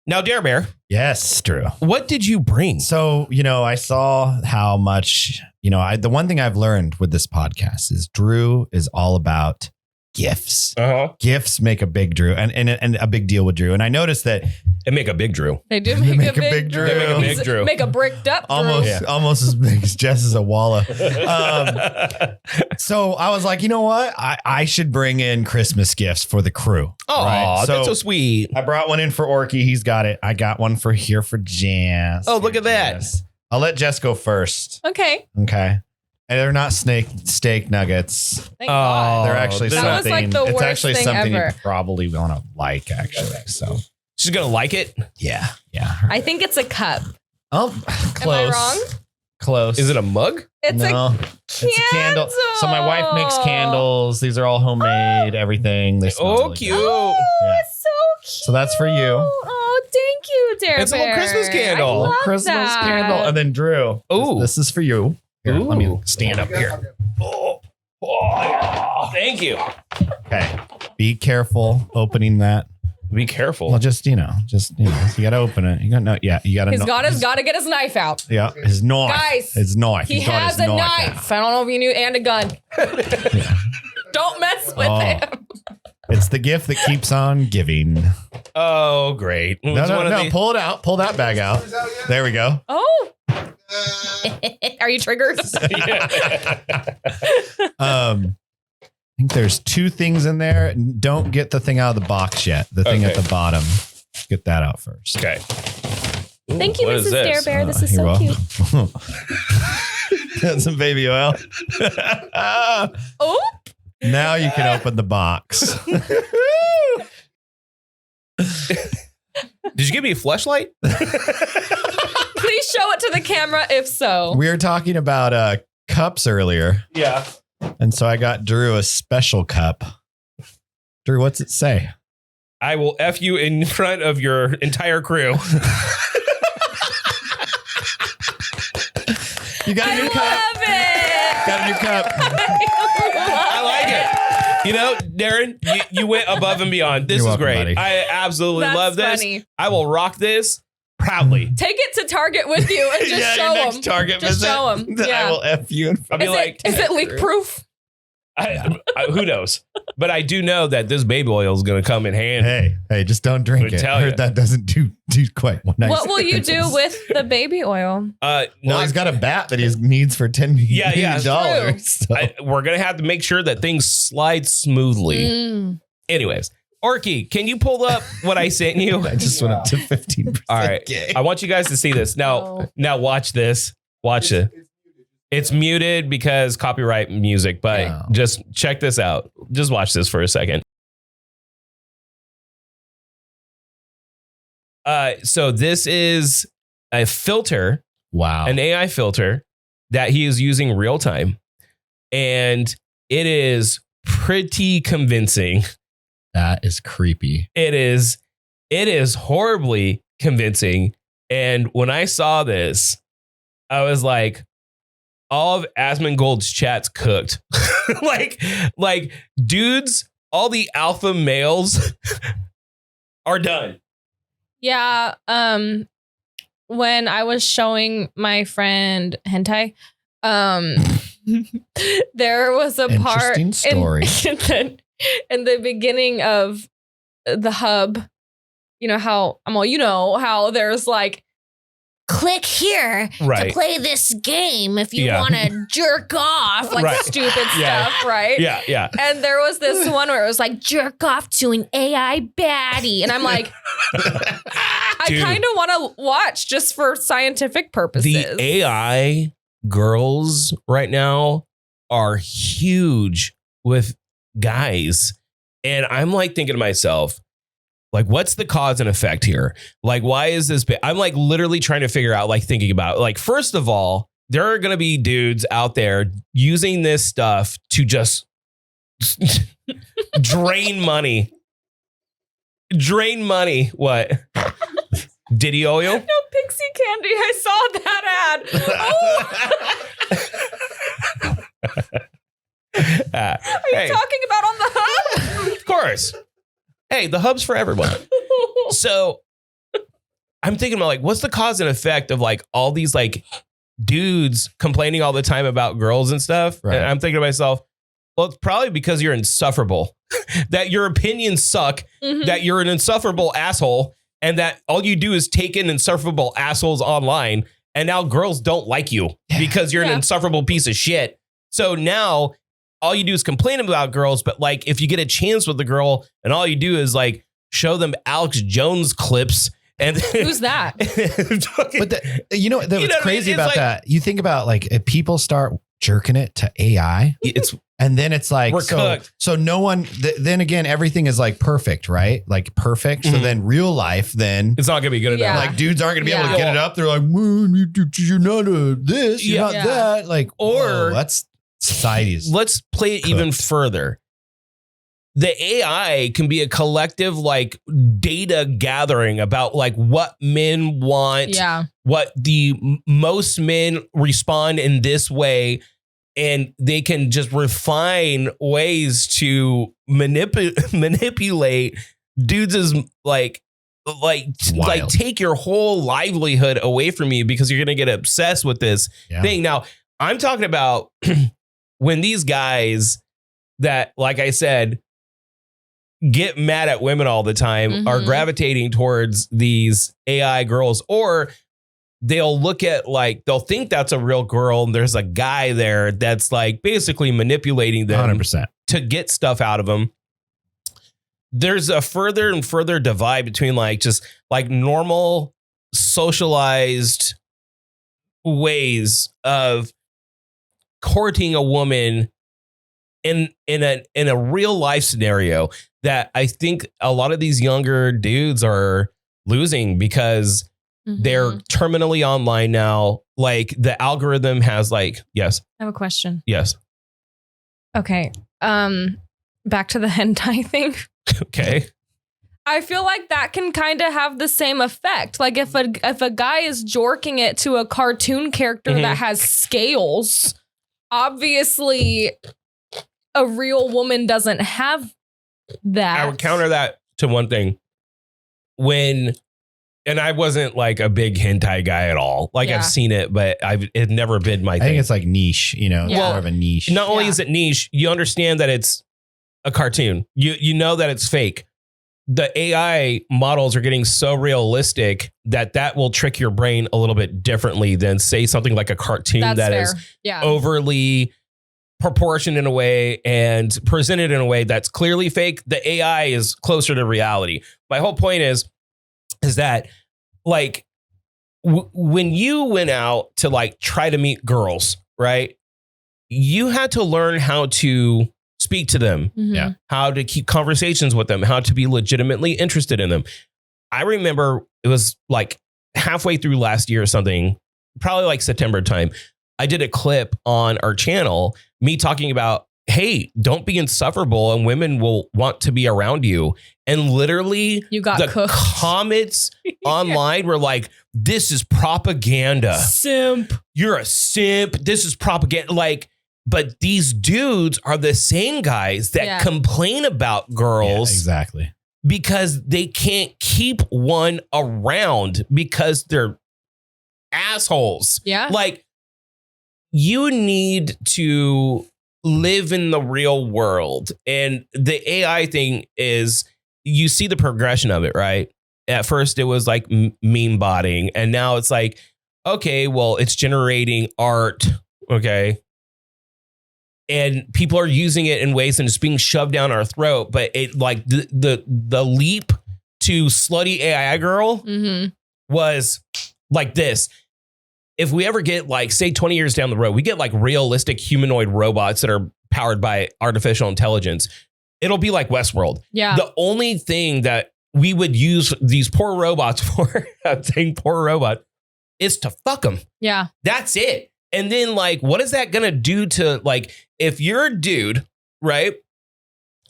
Now, Dare Bear. Yes, Drew. What did you bring? So, I saw how much, the one thing I've learned with this podcast is Drew is all about gifts. Gifts make a big Drew and a big deal with Drew. And I noticed that They make a big Drew. They do make a big Drew. They make a big Drew. Make a bricked up Drew. almost as big as Jess's Owala. So I was like, you know what? I should bring in Christmas gifts for the crew. Oh, right? that's so sweet. I brought one in for Orky. He's got it. I got one for Jess. Oh, look at that. Jess. I'll let Jess go first. Okay. Okay. And they're not steak nuggets. Thank God. They're actually That was something. like the it's worst actually thing something ever. you probably want to like, actually. So She's going to like it. yeah. I think it's a cup. Oh, close. Am I wrong? Close. Is it a mug? It's no, it's a candle. So my wife makes candles. These are all homemade. Everything. They smell really cute. good. Oh, Yeah. it's so cute. So that's for you. Oh, thank you, Dare It's a little Bear. Christmas candle. I love Christmas that. candle. And then Drew. Ooh. This is for you. Here, let me Ooh. stand up here. Thank you. Okay. Be careful opening that. Be careful. Well, just you got to open it. You got no. Yeah, you got to. He's got to get his knife out. Yeah, his knife. Guys, his knife. He He's got has his a out. knife. I don't know if you knew, and a gun. Don't mess with him. It's the gift that keeps on giving. Oh, great. No. Pull it out. Pull that bag out. There we go. Oh. Are you triggered? I think there's two things in there. Don't get the thing out of the box yet. The thing at the bottom. Get that out first. Okay. Thank you, what is Mrs. Dare this? Bear. This is You're so welcome. cute. Got some baby oil. Oh. Now you can open the box. Did you give me a fleshlight? Please show it to the camera if so. We were talking about cups earlier. Yeah. And so I got Drew a special cup. Drew, what's it say? I will F you in front of your entire crew. You got a new cup. Love it. Got a new cup. I like it. You know, Darren, you went above and beyond. This You're is welcome, great. buddy. I absolutely That's love this. funny. I will rock this proudly. Take it to Target with you and just your show next them. Target Just visit, show them. I Yeah. will F you. I'll be like, Is it leak proof? who knows? But I do know that this baby oil is going to come in handy. Hey, just don't drink I'll it. tell I heard ya. that doesn't do quite nice. What will you do with the baby oil? Well, he's got a bat that he needs for $10 million. So. We're going to have to make sure that things slide smoothly. Mm. Anyways, Orky, can you pull up what I sent you? I just went up to 15%. All right. gay. I want you guys to see this. Now watch this. Watch it. It's muted because copyright music, but Oh. just check this out. Just watch this for a second. So this is a filter, Wow. an AI filter that he is using real time. And it is pretty convincing. That is creepy. It is horribly convincing. And when I saw this, I was like, all of Asmongold's chat's cooked. like dudes, all the alpha males are done. Yeah. When I was showing my friend hentai, there was a part Interesting story. in the beginning of the hub. You know how there's like, click here Right. to play this game if you Yeah. want to jerk off, like Right. stupid Yeah. stuff, right? Yeah. And there was this one where it was like jerk off to an AI baddie, and I'm like, I Dude. kind of want to watch just for scientific purposes. The AI girls right now are huge with guys. And I'm like thinking to myself, like, what's the cause and effect here? Like, why is this? I'm like literally trying to figure out, like thinking about, like, first of all, there are going to be dudes out there using this stuff to just drain money. Drain money. What? Diddy oil? No pixie candy. I saw that ad. Oh. Are you talking about on the hub? Of course. Hey, the hub's for everyone. So I'm thinking about, like, what's the cause and effect of like all these like dudes complaining all the time about girls and stuff? Right. And I'm thinking to myself, well, it's probably because you're insufferable, that your opinions suck, Mhm. that you're an insufferable asshole, and that all you do is take in insufferable assholes online. And now girls don't like you because you're an Yeah. insufferable piece of shit. So now all you do is complain about girls. But like, if you get a chance with the girl and all you do is like show them Alex Jones clips and Who's that? But you know what's what I mean? crazy It's about like- that? You think about like if people start jerking it to AI, it's and then it's like We're so, cooked. so no one. Then again, everything is like perfect, right? Like perfect. So Mhm. then real life, then it's not gonna be good Yeah. enough. like dudes aren't going to be able Yeah. to get it up. They're like, you're not this, you're Yeah. not Yeah. that. Like, Or- whoa, that's society's. Let's play it even Cooked. further. The AI can be a collective like data gathering about like what men want, Yeah. what the most men respond in this way, and they can just refine ways to manipulate dudes' like Wild. take your whole livelihood away from you because you're gonna get obsessed with this Yeah. thing. Now, I'm talking about when these guys that, like I said, get mad at women all the time are Mhm. gravitating towards these AI girls, or they'll look at like, they'll think that's a real girl and there's a guy there that's like basically manipulating them 100%. to get stuff out of them. There's a further and further divide between like just like normal socialized ways of courting a woman in a real life scenario that I think a lot of these younger dudes are losing because they're Mhm. terminally online now. Like the algorithm has like, yes, I have a question. yes. Okay. Back to the hentai thing. Okay. I feel like that can kind of have the same effect. Like if a guy is jorking it to a cartoon character Mhm. that has scales, obviously a real woman doesn't have that. I would counter that to one thing. And I wasn't like a big hentai guy at all. Like I've seen it, but it's never been my thing. I think it's like niche, it's more of a niche. Not only is it niche, you understand that it's a cartoon. You know that it's fake. The AI models are getting so realistic that will trick your brain a little bit differently than say something like a cartoon that is overly proportioned in a way and presented in a way that's clearly fake. The AI is closer to reality. My whole point is that like when you went out to like try to meet girls, right? You had to learn how to speak to them, how to keep conversations with them, how to be legitimately interested in them. I remember it was like halfway through last year or something, probably like September time. I did a clip on our channel, me talking about, hey, don't be insufferable and women will want to be around you. And literally you got cooked. Comments online were like, this is propaganda. Simp. You're a simp. This is propaganda. Like, but these dudes are the same guys that complain about girls. Exactly. Because they can't keep one around because they're assholes. Yeah. Like, you need to live in the real world. And the AI thing is, you see the progression of it, right? At first it was like meme botting. And now it's like, okay, well, it's generating art. Okay. And people are using it in ways and it's being shoved down our throat. But it like the leap to slutty AI girl was like this. If we ever get like, say 20 years down the road, we get like realistic humanoid robots that are powered by artificial intelligence. It'll be like Westworld. Yeah. The only thing that we would use these poor robots for, I'm saying poor robot, is to fuck them. Yeah. That's it. And then like, what is that going to do to like, if you're a dude, right,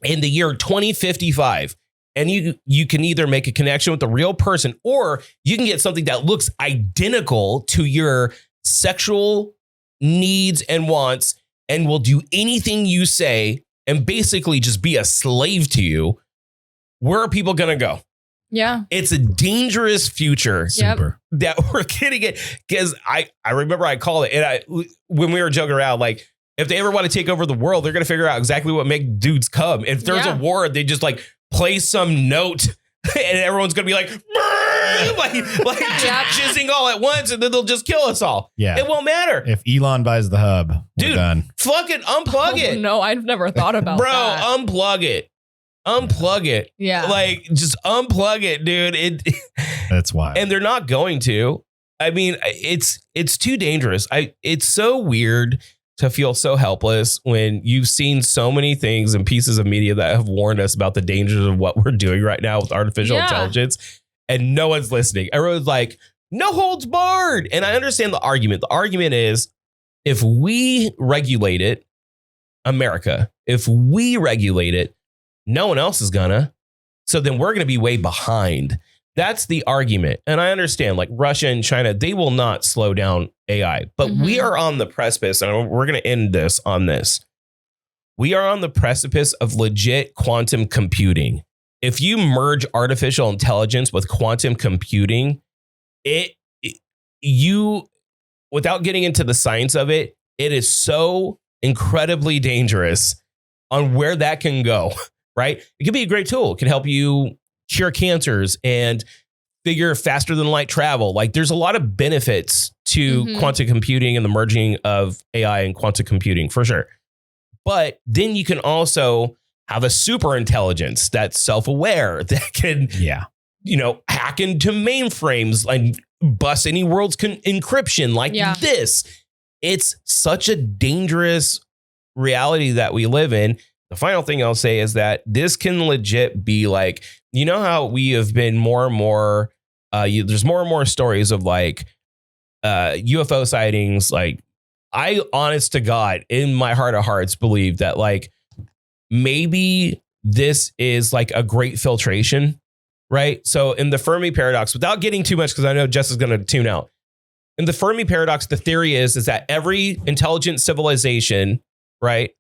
in the year 2055, and you can either make a connection with a real person or you can get something that looks identical to your sexual needs and wants and will do anything you say and basically just be a slave to you. Where are people going to go? Yeah. It's a dangerous future. Super. That we're getting it. Because I remember I called it. And when we were joking around, like, if they ever want to take over the world, they're going to figure out exactly what make dudes come. If there's a war, they just like play some note and everyone's going to be like jizzing all at once and then they'll just kill us all. Yeah. It won't matter. If Elon buys the hub, we're done. Fucking unplug it. No, I've never thought about that. Unplug it. Unplug it. Yeah. Like, just unplug it, dude. That's wild. And they're not going to. I mean, it's too dangerous. It's so weird to feel so helpless when you've seen so many things and pieces of media that have warned us about the dangers of what we're doing right now with artificial intelligence, and no one's listening. Everyone's like, no holds barred. And I understand the argument. The argument is, if we regulate it, America, if we regulate it, no one else is gonna. So then we're gonna be way behind. That's the argument. And I understand, like Russia and China, they will not slow down AI. But we are on the precipice, and we're going to end this on this. We are on the precipice of legit quantum computing. If you merge artificial intelligence with quantum computing, without getting into the science of it, it is so incredibly dangerous on where that can go, right? It could be a great tool. It can help you cure cancers and figure faster than light travel. Like, there's a lot of benefits to quantum computing and the merging of AI and quantum computing for sure. But then you can also have a super intelligence that's self-aware that can, hack into mainframes and bust any world's encryption like this. It's such a dangerous reality that we live in. The final thing I'll say is that this can legit be like, you know how we have been more and more, there's more and more stories of like UFO sightings. Like, I, honest to God, in my heart of hearts, believe that like maybe this is like a great filtration, right? So in the Fermi Paradox, without getting too much, because I know Jess is going to tune out. In the Fermi Paradox, the theory is that every intelligent civilization, right,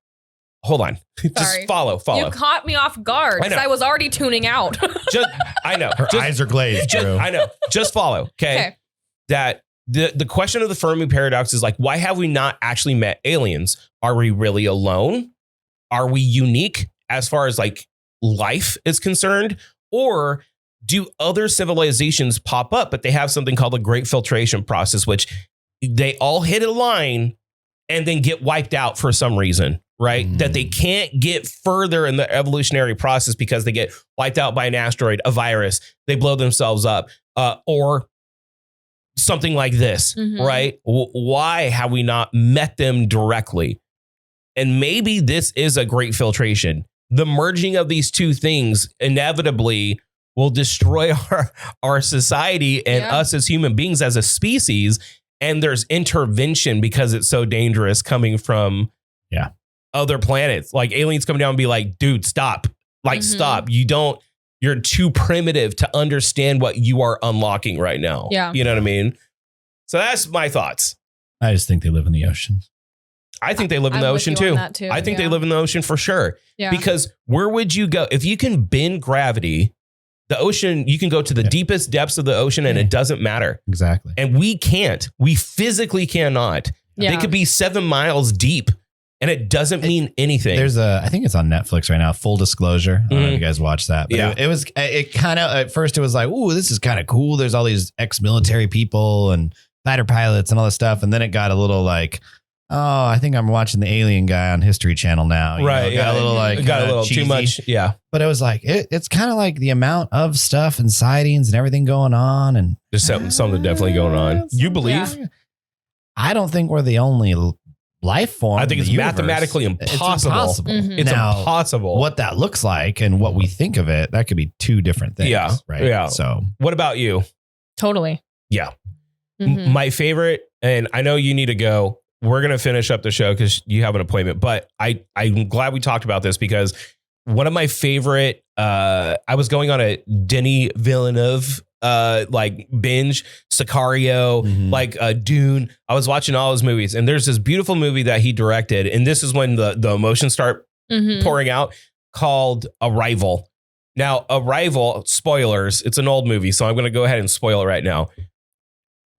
hold on. Just Sorry. follow. You caught me off guard because I was already tuning out. I know. Her eyes are glazed, Drew. I know. Just follow. Okay. That the question of the Fermi Paradox is like, why have we not actually met aliens? Are we really alone? Are we unique as far as like life is concerned? Or do other civilizations pop up, but they have something called the Great Filtration Process, which they all hit a line and then get wiped out for some reason, right? That they can't get further in the evolutionary process because they get wiped out by an asteroid, a virus, they blow themselves up, or something like this, right? Why have we not met them directly? And maybe this is a great filtration. The merging of these two things inevitably will destroy our society and us as human beings as a species. And there's intervention because it's so dangerous coming from other planets. Like aliens come down and be like, dude, stop. Like, stop. You're too primitive to understand what you are unlocking right now. Yeah. You know what I mean? So that's my thoughts. I just think they live in the oceans. I think they live in the ocean too. I think they live in the ocean for sure. Yeah. Because where would you go? If you can bend gravity, the ocean, you can go to the deepest depths of the ocean and it doesn't matter. Exactly. And we can't. We physically cannot. Yeah. They could be 7 miles deep and it doesn't mean anything. There's I think it's on Netflix right now, Full Disclosure. I don't know if you guys watched that. But it kind of, at first it was like, ooh, this is kind of cool. There's all these ex-military people and fighter pilots and all this stuff. And then it got a little like, oh, I think I'm watching the alien guy on History Channel now. Right. Got a little like, got a little cheesy. too much. Yeah. But it was like, it's kind of like the amount of stuff and sightings and everything going on. And there's something definitely going on. You believe? Yeah. I don't think we're the only life form. I think it's mathematically impossible. It's impossible. What that looks like and what we think of it, that could be two different things. Yeah. Right. Yeah. So what about you? Totally. Yeah. My favorite, and I know you need to go. We're going to finish up the show because you have an appointment, but I'm glad we talked about this because one of my favorite, I was going on a Denis Villeneuve like binge, Sicario, like Dune. I was watching all his movies and there's this beautiful movie that he directed. And this is when the emotions start pouring out, called Arrival. Now, Arrival, spoilers, it's an old movie, so I'm going to go ahead and spoil it right now.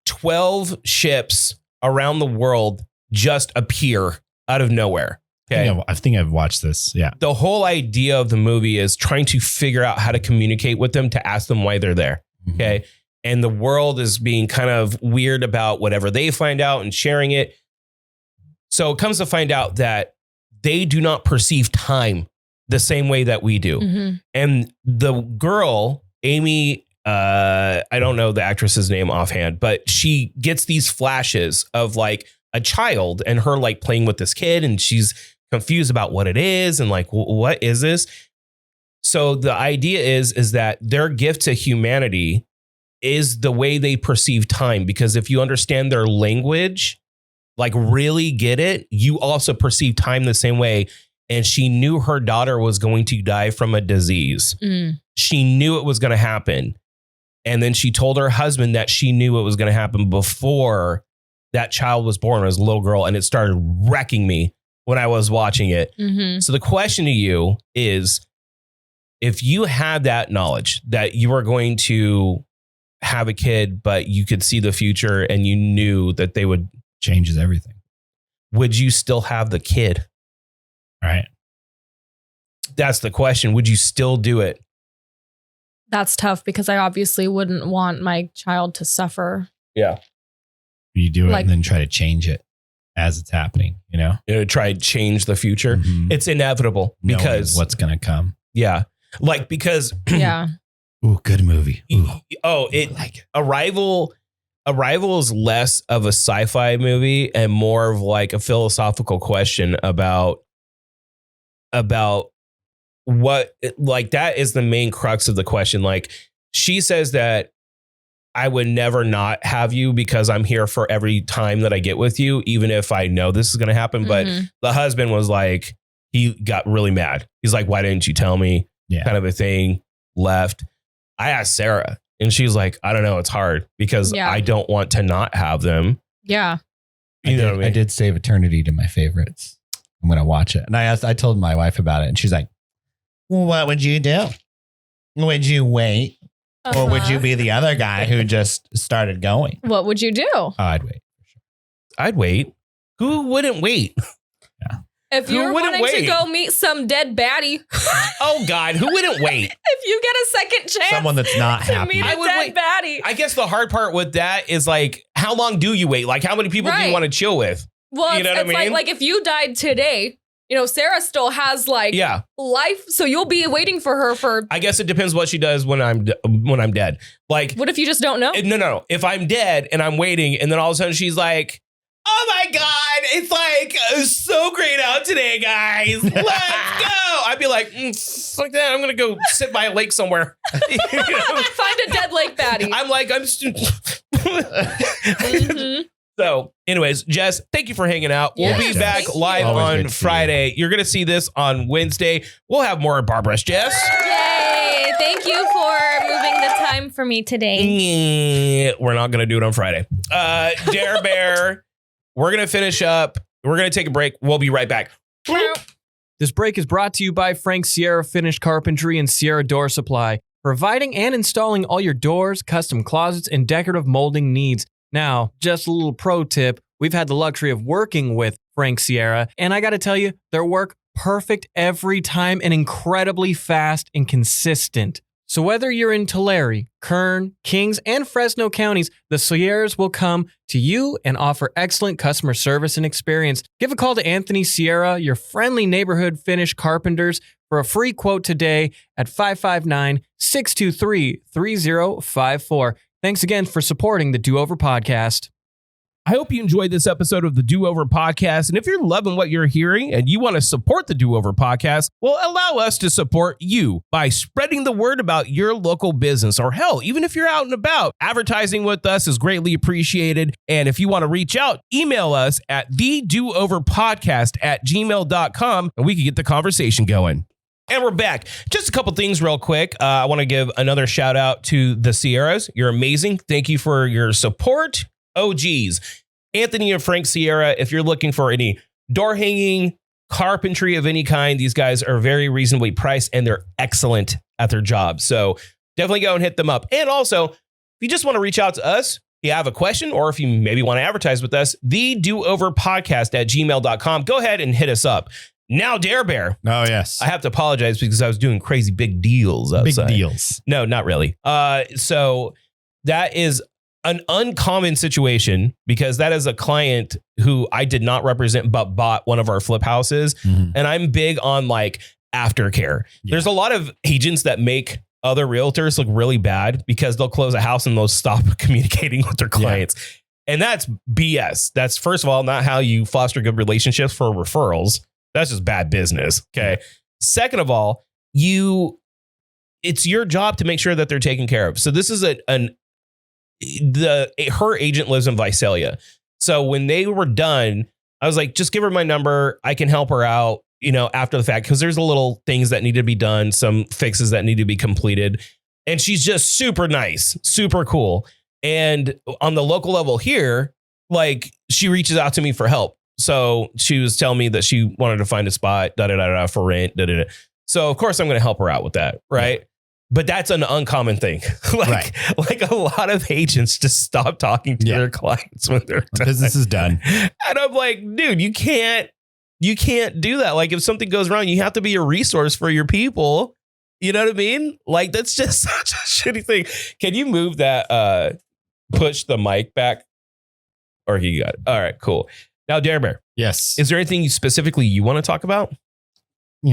12 ships around the world just appear out of nowhere. Okay. I think I've watched this. Yeah. The whole idea of the movie is trying to figure out how to communicate with them to ask them why they're there. Okay. And the world is being kind of weird about whatever they find out and sharing it. So it comes to find out that they do not perceive time the same way that we do. And the girl, Amy, I don't know the actress's name offhand, but she gets these flashes of like a child and her like playing with this kid and she's confused about what it is and like, what is this? So the idea is that their gift to humanity is the way they perceive time, because if you understand their language, like really get it, you also perceive time the same way. And she knew her daughter was going to die from a disease. She knew it was going to happen. And then she told her husband that she knew it was going to happen before that child was born as a little girl. And it started wrecking me when I was watching it. So the question to you is, if you had that knowledge that you were going to have a kid, but you could see the future and you knew that they would, changes everything, would you still have the kid? Right. That's the question. Would you still do it? That's tough because I obviously wouldn't want my child to suffer. Yeah. You do it and then try to change it as it's happening, you know? Try to change the future. It's inevitable because what's going to come. Yeah. Like, because. Yeah. Ooh, good movie. Ooh. Like it. Arrival is less of a sci-fi movie and more of like a philosophical question about what, like, that is the main crux of the question. Like, she says that I would never not have you because I'm here for every time that I get with you, even if I know this is going to happen. But the husband was like, he got really mad. He's like, why didn't you tell me? Yeah. Kind of a thing. Left. I asked Sarah and she's like, I don't know. It's hard because I don't want to not have them. Yeah. You know what I mean? I did save Eternity to my favorites. I'm going to watch it. And I told my wife about it and she's like, well, what would you do? Would you wait? Or would you be the other guy who just started going? What would you do? Oh, I'd wait. I'd wait. Who wouldn't wait? Yeah. If you're wanting to go meet some dead baddie. Oh, God. Who wouldn't wait? If you get a second chance. Someone that's not to happy. meet a dead baddie. I guess the hard part with that is like, how long do you wait? Like, how many people do you want to chill with? Well, you know what I mean? Like if you died today, Sarah still has life. So you'll be waiting for her for. I guess it depends what she does when I'm dead. Like, what if you just don't know? No. If I'm dead and I'm waiting and then all of a sudden she's like, oh my God, it's like so great out today, guys. Let's go. I'd be like, fuck that. I'm going to go sit by a lake somewhere. Find a dead lake baddie. I'm like, mm-hmm. So anyways, Jess, thank you for hanging out. We'll be back live on Friday. You're going to see this on Wednesday. We'll have more Barbara's Jess. Yay. Thank you for moving the time for me today. We're not going to do it on Friday. Dare Bear, we're going to finish up. We're going to take a break. We'll be right back. This break is brought to you by Frank Sierra Finish Carpentry and Sierra Door Supply, providing and installing all your doors, custom closets, and decorative molding needs. Now, just a little pro tip, we've had the luxury of working with Frank Sierra, and I got to tell you, their work perfect every time and incredibly fast and consistent. So whether you're in Tulare, Kern, Kings, and Fresno counties, the Sierras will come to you and offer excellent customer service and experience. Give a call to Anthony Sierra, your friendly neighborhood finish carpenters, for a free quote today at 559-623-3054. Thanks again for supporting the Do Over Podcast. I hope you enjoyed this episode of the Do Over Podcast. And if you're loving what you're hearing and you want to support the Do Over Podcast, well, allow us to support you by spreading the word about your local business. Or hell, even if you're out and about, advertising with us is greatly appreciated. And if you want to reach out, email us at thedooverpodcast@gmail.com and we can get the conversation going. And we're back. Just a couple things real quick. I want to give another shout out to the Sierras. You're amazing. Thank you for your support. OGs, Anthony and Frank Sierra. If you're looking for any door hanging, carpentry of any kind, these guys are very reasonably priced and they're excellent at their job. So definitely go and hit them up. And also, if you just want to reach out to us, if you have a question, or if you maybe want to advertise with us, thedooverpodcast@gmail.com. Go ahead and hit us up. Now, Dare Bear. Oh, yes. I have to apologize because I was doing crazy big deals outside. Big deals. No, not really. So that is an uncommon situation because that is a client who I did not represent, but bought one of our flip houses. Mm-hmm. And I'm big on like aftercare. Yeah. There's a lot of agents that make other realtors look really bad because they'll close a house and they'll stop communicating with their clients. Yeah. And that's BS. That's, first of all, not how you foster good relationships for referrals. That's just bad business. Okay. Yeah. Second of all, it's your job to make sure that they're taken care of. So this is her agent lives in Visalia. So when they were done, I was like, just give her my number. I can help her out, after the fact, because there's a little things that need to be done, some fixes that need to be completed. And she's just super nice, super cool. And on the local level here, like she reaches out to me for help. So she was telling me that she wanted to find a spot, for rent, So of course I'm going to help her out with that. Right. Yeah. But that's an uncommon thing. Like a lot of agents just stop talking to their clients when their business is done. And I'm like, dude, you can't do that. Like if something goes wrong, you have to be a resource for your people. You know what I mean? Like that's just such a shitty thing. Can you move that, push the mic back? Or you got it. All right, cool. Now, Dare Bear. Yes. Is there anything specifically you want to talk about? I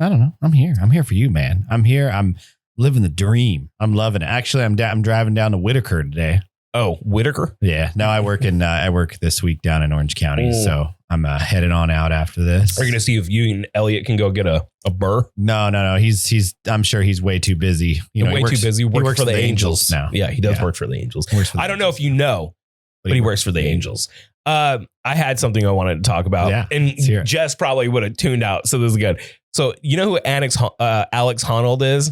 don't know. I'm here. I'm here for you, man. I'm here. I'm living the dream. I'm loving it. Actually, I'm driving down to Whitaker today. Oh, Whitaker? Yeah. No, I work this week down in Orange County. Oh. So I'm heading on out after this. Are you going to see if you and Elliot can go get a burr? No. He's. I'm sure he's way too busy. Too busy. He works for the Angels now. Yeah, he does work for the Angels. I don't know if you know, but he works for the Angels. I had something I wanted to talk about, and Jess probably would have tuned out. So this is good. So you know who Alex Honnold is?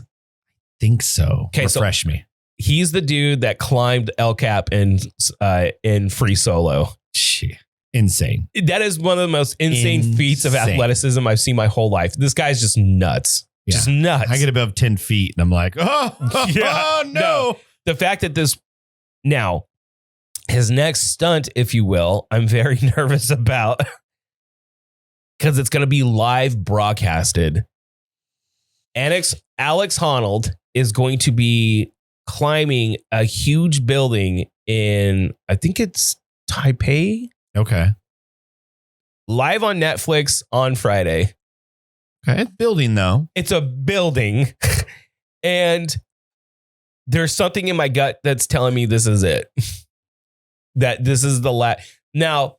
Think so. Okay, refresh me. He's the dude that climbed El Cap in Free Solo. Shit. insane. That is one of the most insane feats of athleticism I've seen my whole life. This guy's just nuts. Yeah. Just nuts. I get above 10 feet and I'm like, oh no. The fact that now, his next stunt, if you will, I'm very nervous about because it's going to be live broadcasted. Alex Honnold is going to be climbing a huge building in, I think it's Taipei. Okay. Live on Netflix on Friday. Okay. It's building though. It's a building. And there's something in my gut that's telling me this is it. That this is the last. Now,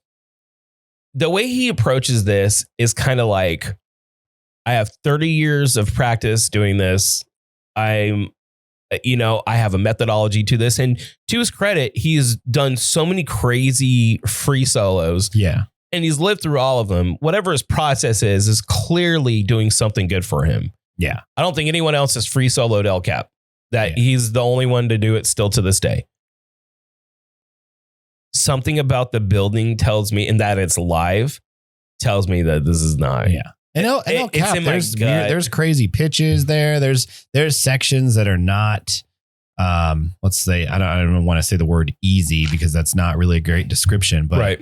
the way he approaches this is kind of like, I have 30 years of practice doing this. I have a methodology to this. And to his credit, he's done so many crazy free solos. Yeah. And he's lived through all of them. Whatever his process is clearly doing something good for him. Yeah. I don't think anyone else has free soloed El Cap. He's the only one to do it still to this day. Something about the building tells me, and that it's live, tells me that this is not. Yeah. And El Cap, there's crazy pitches there. There's sections that are not, let's say, I don't want to say the word easy because that's not really a great description, but right.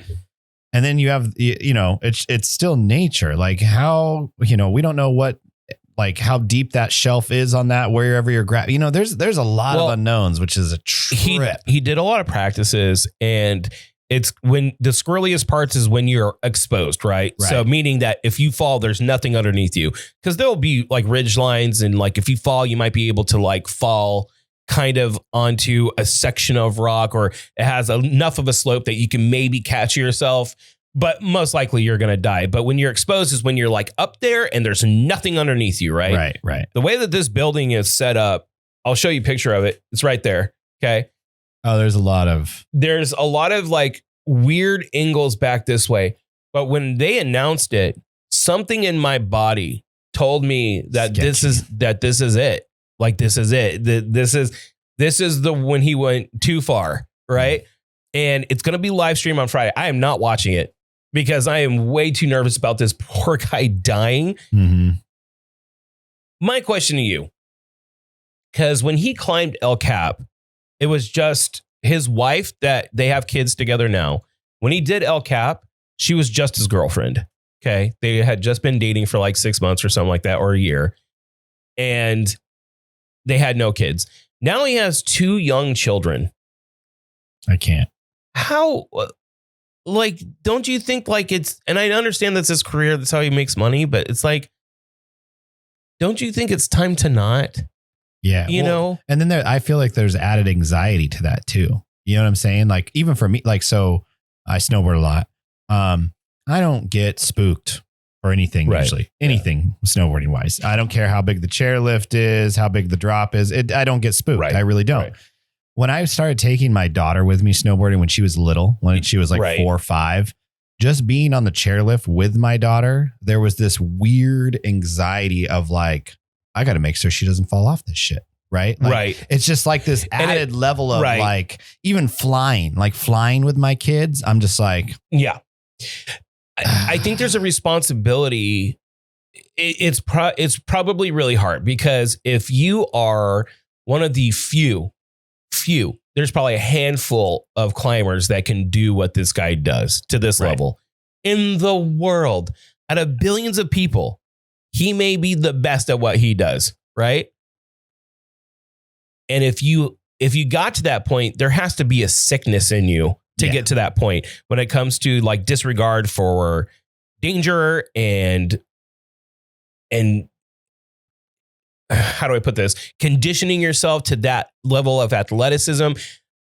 And then you have, it's still nature. Like how, we don't know what, like how deep that shelf is on that, wherever you're grabbing, there's a lot of unknowns, which is a trip. He did a lot of practices, and it's when the squirreliest parts is when you're exposed, right? So meaning that if you fall, there's nothing underneath you, because there'll be like ridge lines, and like if you fall, you might be able to like fall kind of onto a section of rock, or it has enough of a slope that you can maybe catch yourself. But most likely you're going to die. But when you're exposed is when you're like up there and there's nothing underneath you, right? Right. The way that this building is set up, I'll show you a picture of it. It's right there. Okay. Oh, there's a lot of like weird angles back this way. But when they announced it, something in my body told me that this is it. Like, this is it. This is the when he went too far. Right. And it's going to be live stream on Friday. I am not watching it, because I am way too nervous about this poor guy dying. Mm-hmm. My question to you, because when he climbed El Cap, it was just his wife that they have kids together now. When he did El Cap, she was just his girlfriend. Okay. They had just been dating for like 6 months or something like that, or a year. And they had no kids. Now he has 2 young children. I can't. How, like, don't you think like it's, and I understand that's his career, that's how he makes money, but it's like, don't you think it's time to not? Yeah. You know? And then I feel like there's added anxiety to that too. You know what I'm saying? Like, even for me, like, so I snowboard a lot. I don't get spooked or anything, usually. Anything snowboarding wise. I don't care how big the chairlift is, how big the drop is. I don't get spooked. I really don't. Right. When I started taking my daughter with me snowboarding when she was little, when she was like 4 or 5, just being on the chairlift with my daughter, there was this weird anxiety of like, I got to make sure she doesn't fall off this shit. Right. Like, it's just like this added level of like, even flying with my kids. I'm just like, yeah, I think there's a responsibility. It's probably really hard, because if you are one of the few, there's probably a handful of climbers that can do what this guy does to this level in the world. Out of billions of people, he may be the best at what he does. Right. And if you got to that point, there has to be a sickness in you to get to that point when it comes to like disregard for danger and how do I put this? Conditioning yourself to that level of athleticism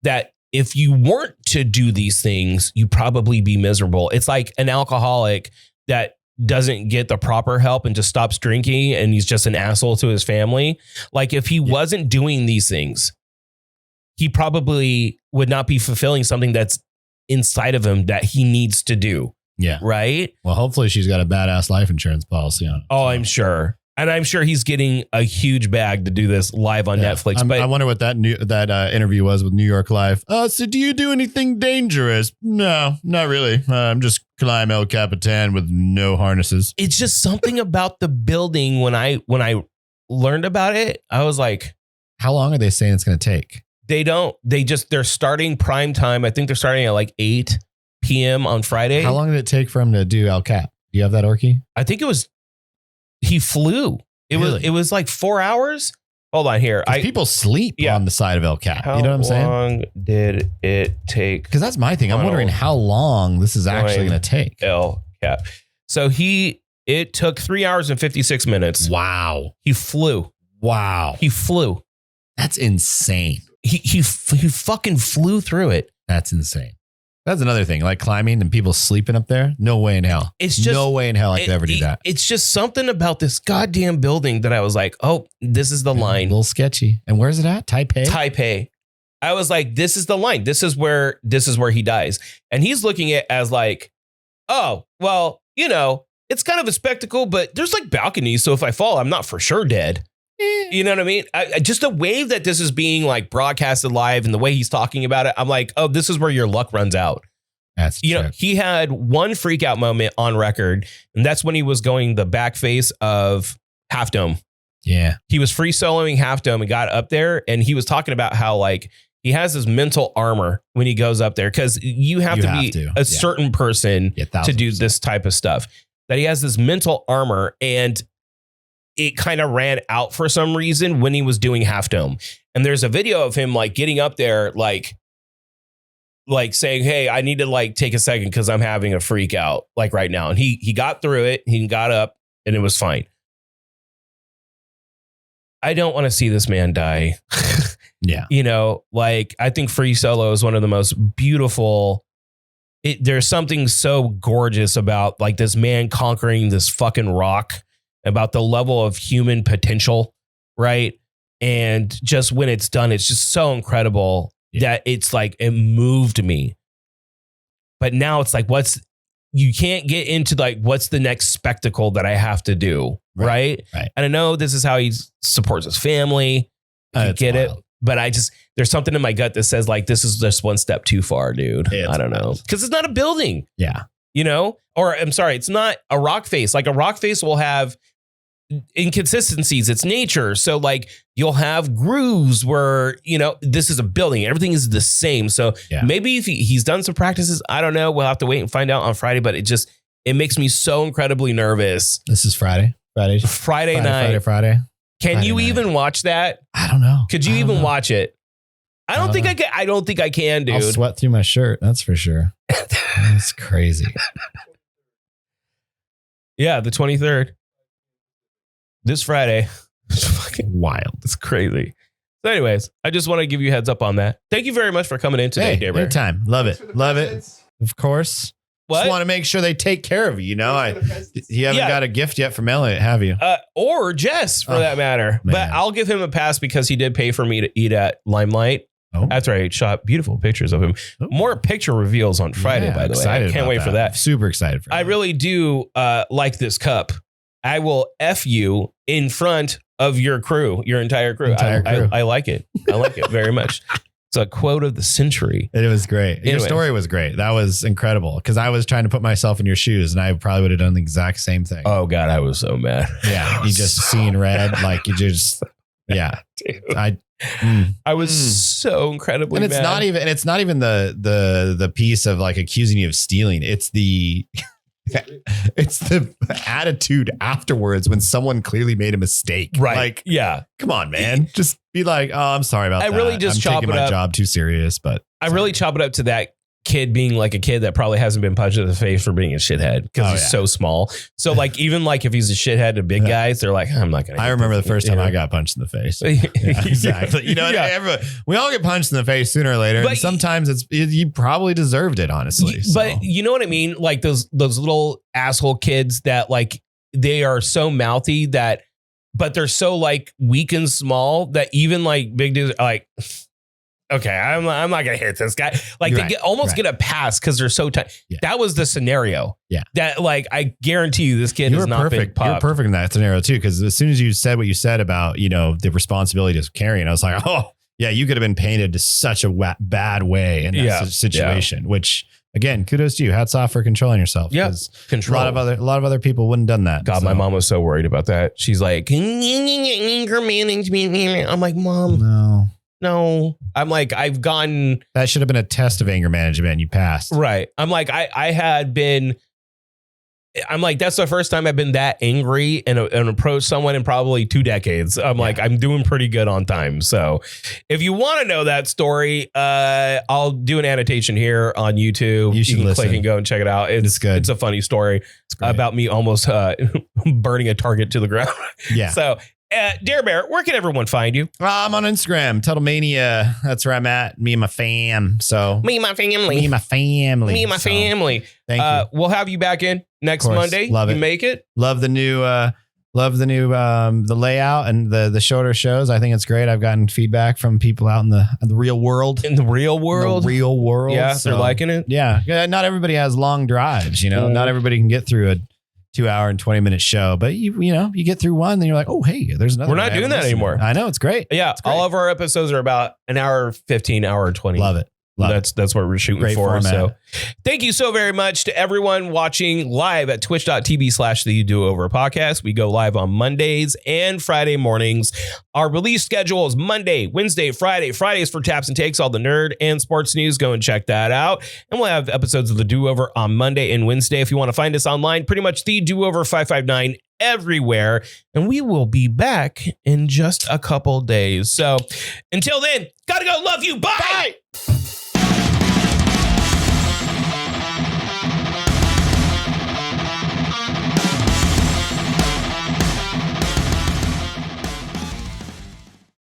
that if you weren't to do these things, you'd probably be miserable. It's like an alcoholic that doesn't get the proper help and just stops drinking, and he's just an asshole to his family. Like, if he wasn't doing these things, he probably would not be fulfilling something that's inside of him that he needs to do. Yeah. Right. Well, hopefully she's got a badass life insurance policy on it. Oh, I'm sure. And I'm sure he's getting a huge bag to do this live on Netflix. But I wonder what that interview was with New York Live. So do you do anything dangerous? No, not really. I'm just climb El Capitan with no harnesses. It's just something about the building. When I learned about it, I was like, how long are they saying it's going to take? They're starting prime time. I think they're starting at like 8 p.m. on Friday. How long did it take for him to do El Cap? Do you have that, Orky? I think he flew. It was like 4 hours. Hold on here. People sleep on the side of El Cap. You know what I'm saying? How long did it take? Because that's my thing. I'm wondering how long this is actually going to take. El Cap. So it took 3 hours and 56 minutes. Wow. He flew. Wow. He flew. That's insane. He fucking flew through it. That's insane. That's another thing, like climbing and people sleeping up there. No way in hell. It's just no way in hell I could ever do that. It's just something about this goddamn building that I was like, oh, this is the line. A little sketchy. And where's it at? Taipei. I was like, this is the line. This is where he dies. And he's looking at it as like, oh, well, it's kind of a spectacle, but there's like balconies. So if I fall, I'm not for sure dead. You know what I mean? Just the way that this is being like broadcasted live and the way he's talking about it, I'm like, oh, this is where your luck runs out. That's true. He had one freak out moment on record, and that's when he was going the back face of Half Dome. Yeah. He was free soloing Half Dome and got up there, and he was talking about how like he has this mental armor when he goes up there because you have to be a certain person to do this type of stuff. That he has this mental armor, and it kind of ran out for some reason when he was doing Half Dome. And there's a video of him like getting up there, like saying, hey, I need to like take a second because I'm having a freak out like right now. And he got through it. He got up and it was fine. I don't want to see this man die. Yeah. Like I think Free Solo is one of the most beautiful. There's something so gorgeous about like this man conquering this fucking rock, about the level of human potential, right? And just when it's done, it's just so incredible that it's like, it moved me. But now it's like, you can't get into like, what's the next spectacle that I have to do, right? Right. And I know this is how he supports his family. I get it. But there's something in my gut that says like, this is just one step too far, dude. I don't know. Because it's not a building. Yeah. Or I'm sorry, it's not a rock face. Like a rock face will have inconsistencies. It's nature. So like you'll have grooves where, this is a building. Everything is the same. So maybe if he's done some practices, I don't know. We'll have to wait and find out on Friday, but it makes me so incredibly nervous. This is Friday night. Friday. Can you even watch that? I don't know. Could you even watch it? I don't think I can, dude. I'll sweat through my shirt. That's for sure. That's crazy. Yeah. The 23rd. This Friday. It's fucking wild. It's crazy. So anyways, I just want to give you a heads up on that. Thank you very much for coming in today, David. Anytime. Love it. Of course. What? Just want to make sure they take care of you. You haven't got a gift yet from Elliot, have you? Or Jess, for that matter. Man. But I'll give him a pass because he did pay for me to eat at Limelight. After I shot beautiful pictures of him. More picture reveals on Friday, by the way. I can't wait for that. Super excited for that. I really do like this cup. I will F you in front of your crew, your entire crew. I like it. I like it very much. It's a quote of the century. It was great. Your story was great. That was incredible. Because I was trying to put myself in your shoes and I probably would have done the exact same thing. Oh God, I was so mad. Yeah. You just seeing red. Like you just, yeah. Dude. I was so incredibly mad. It's not even the piece of like accusing you of stealing. It's the attitude afterwards when someone clearly made a mistake. Right. Like, yeah. Come on, man. Just be like, oh, I'm sorry about that. I really just I'm taking my job too serious, but I really chop it up to that kid being like a kid that probably hasn't been punched in the face for being a shithead because he's so small. So like, even like if he's a shithead to big guys, they're like, I'm not going to. I remember the first time I got punched in the face. Yeah, exactly. We all get punched in the face sooner or later. But and sometimes you probably deserved it, honestly. But you know what I mean? Like those little asshole kids that like, they are so mouthy but they're so like weak and small that even like big dudes are like, okay, I'm not gonna hit this guy. Like they almost get a pass because they're so tight. Yeah. That was the scenario. Yeah. That like I guarantee you, this kid has not been popped. You're perfect in that scenario too, because as soon as you said what you said about the responsibility of carrying, I was like, oh yeah, you could have been painted to such a bad way in that situation. Which again, kudos to you. Hats off for controlling yourself. Yeah, control. A lot of other people wouldn't have done that. God, my mom was so worried about that. She's like, anger management. I'm like, Mom, no. I'm like, I've gotten. That should have been a test of anger management. And you passed. Right. I'm like, I had been. I'm like, that's the first time I've been that angry and approached someone in probably 2 decades. I'm like, I'm doing pretty good on time. So if you want to know that story, I'll do an annotation here on YouTube. You can click and go and check it out. It's good. It's a funny story about me almost burning a target to the ground. Yeah. So Dare Bear, where can everyone find you? I'm on Instagram, Tuttlemania. That's where I'm at. Me and my fam. So me and my family. Me and my family. Me and my family. Thank you. We'll have you back in next Monday. Love it. You make it. Love the new the layout and the shorter shows. I think it's great. I've gotten feedback from people out in the real world. In the real world. Yeah, so they're liking it. Yeah. Not everybody has long drives, Not everybody can get through a 2-hour and 20-minute show, but you get through one, then you're like, oh, hey, there's another. We're not doing that anymore. I know, it's great. Yeah, it's great. all of our episodes are about an hour 15, hour 20. Love it. That's what we're shooting Great for. format. So thank you so very much to everyone watching live at twitch.tv/the Do Over podcast. We go live on Mondays and Friday mornings. Our release schedule is Monday, Wednesday, Friday. Fridays for Taps and Takes, all the nerd and sports news. Go and check that out. And we'll have episodes of the Do Over on Monday and Wednesday. If you want to find us online, pretty much the Do Over 559 everywhere. And we will be back in just a couple days. So until then, gotta go. Love you. Bye.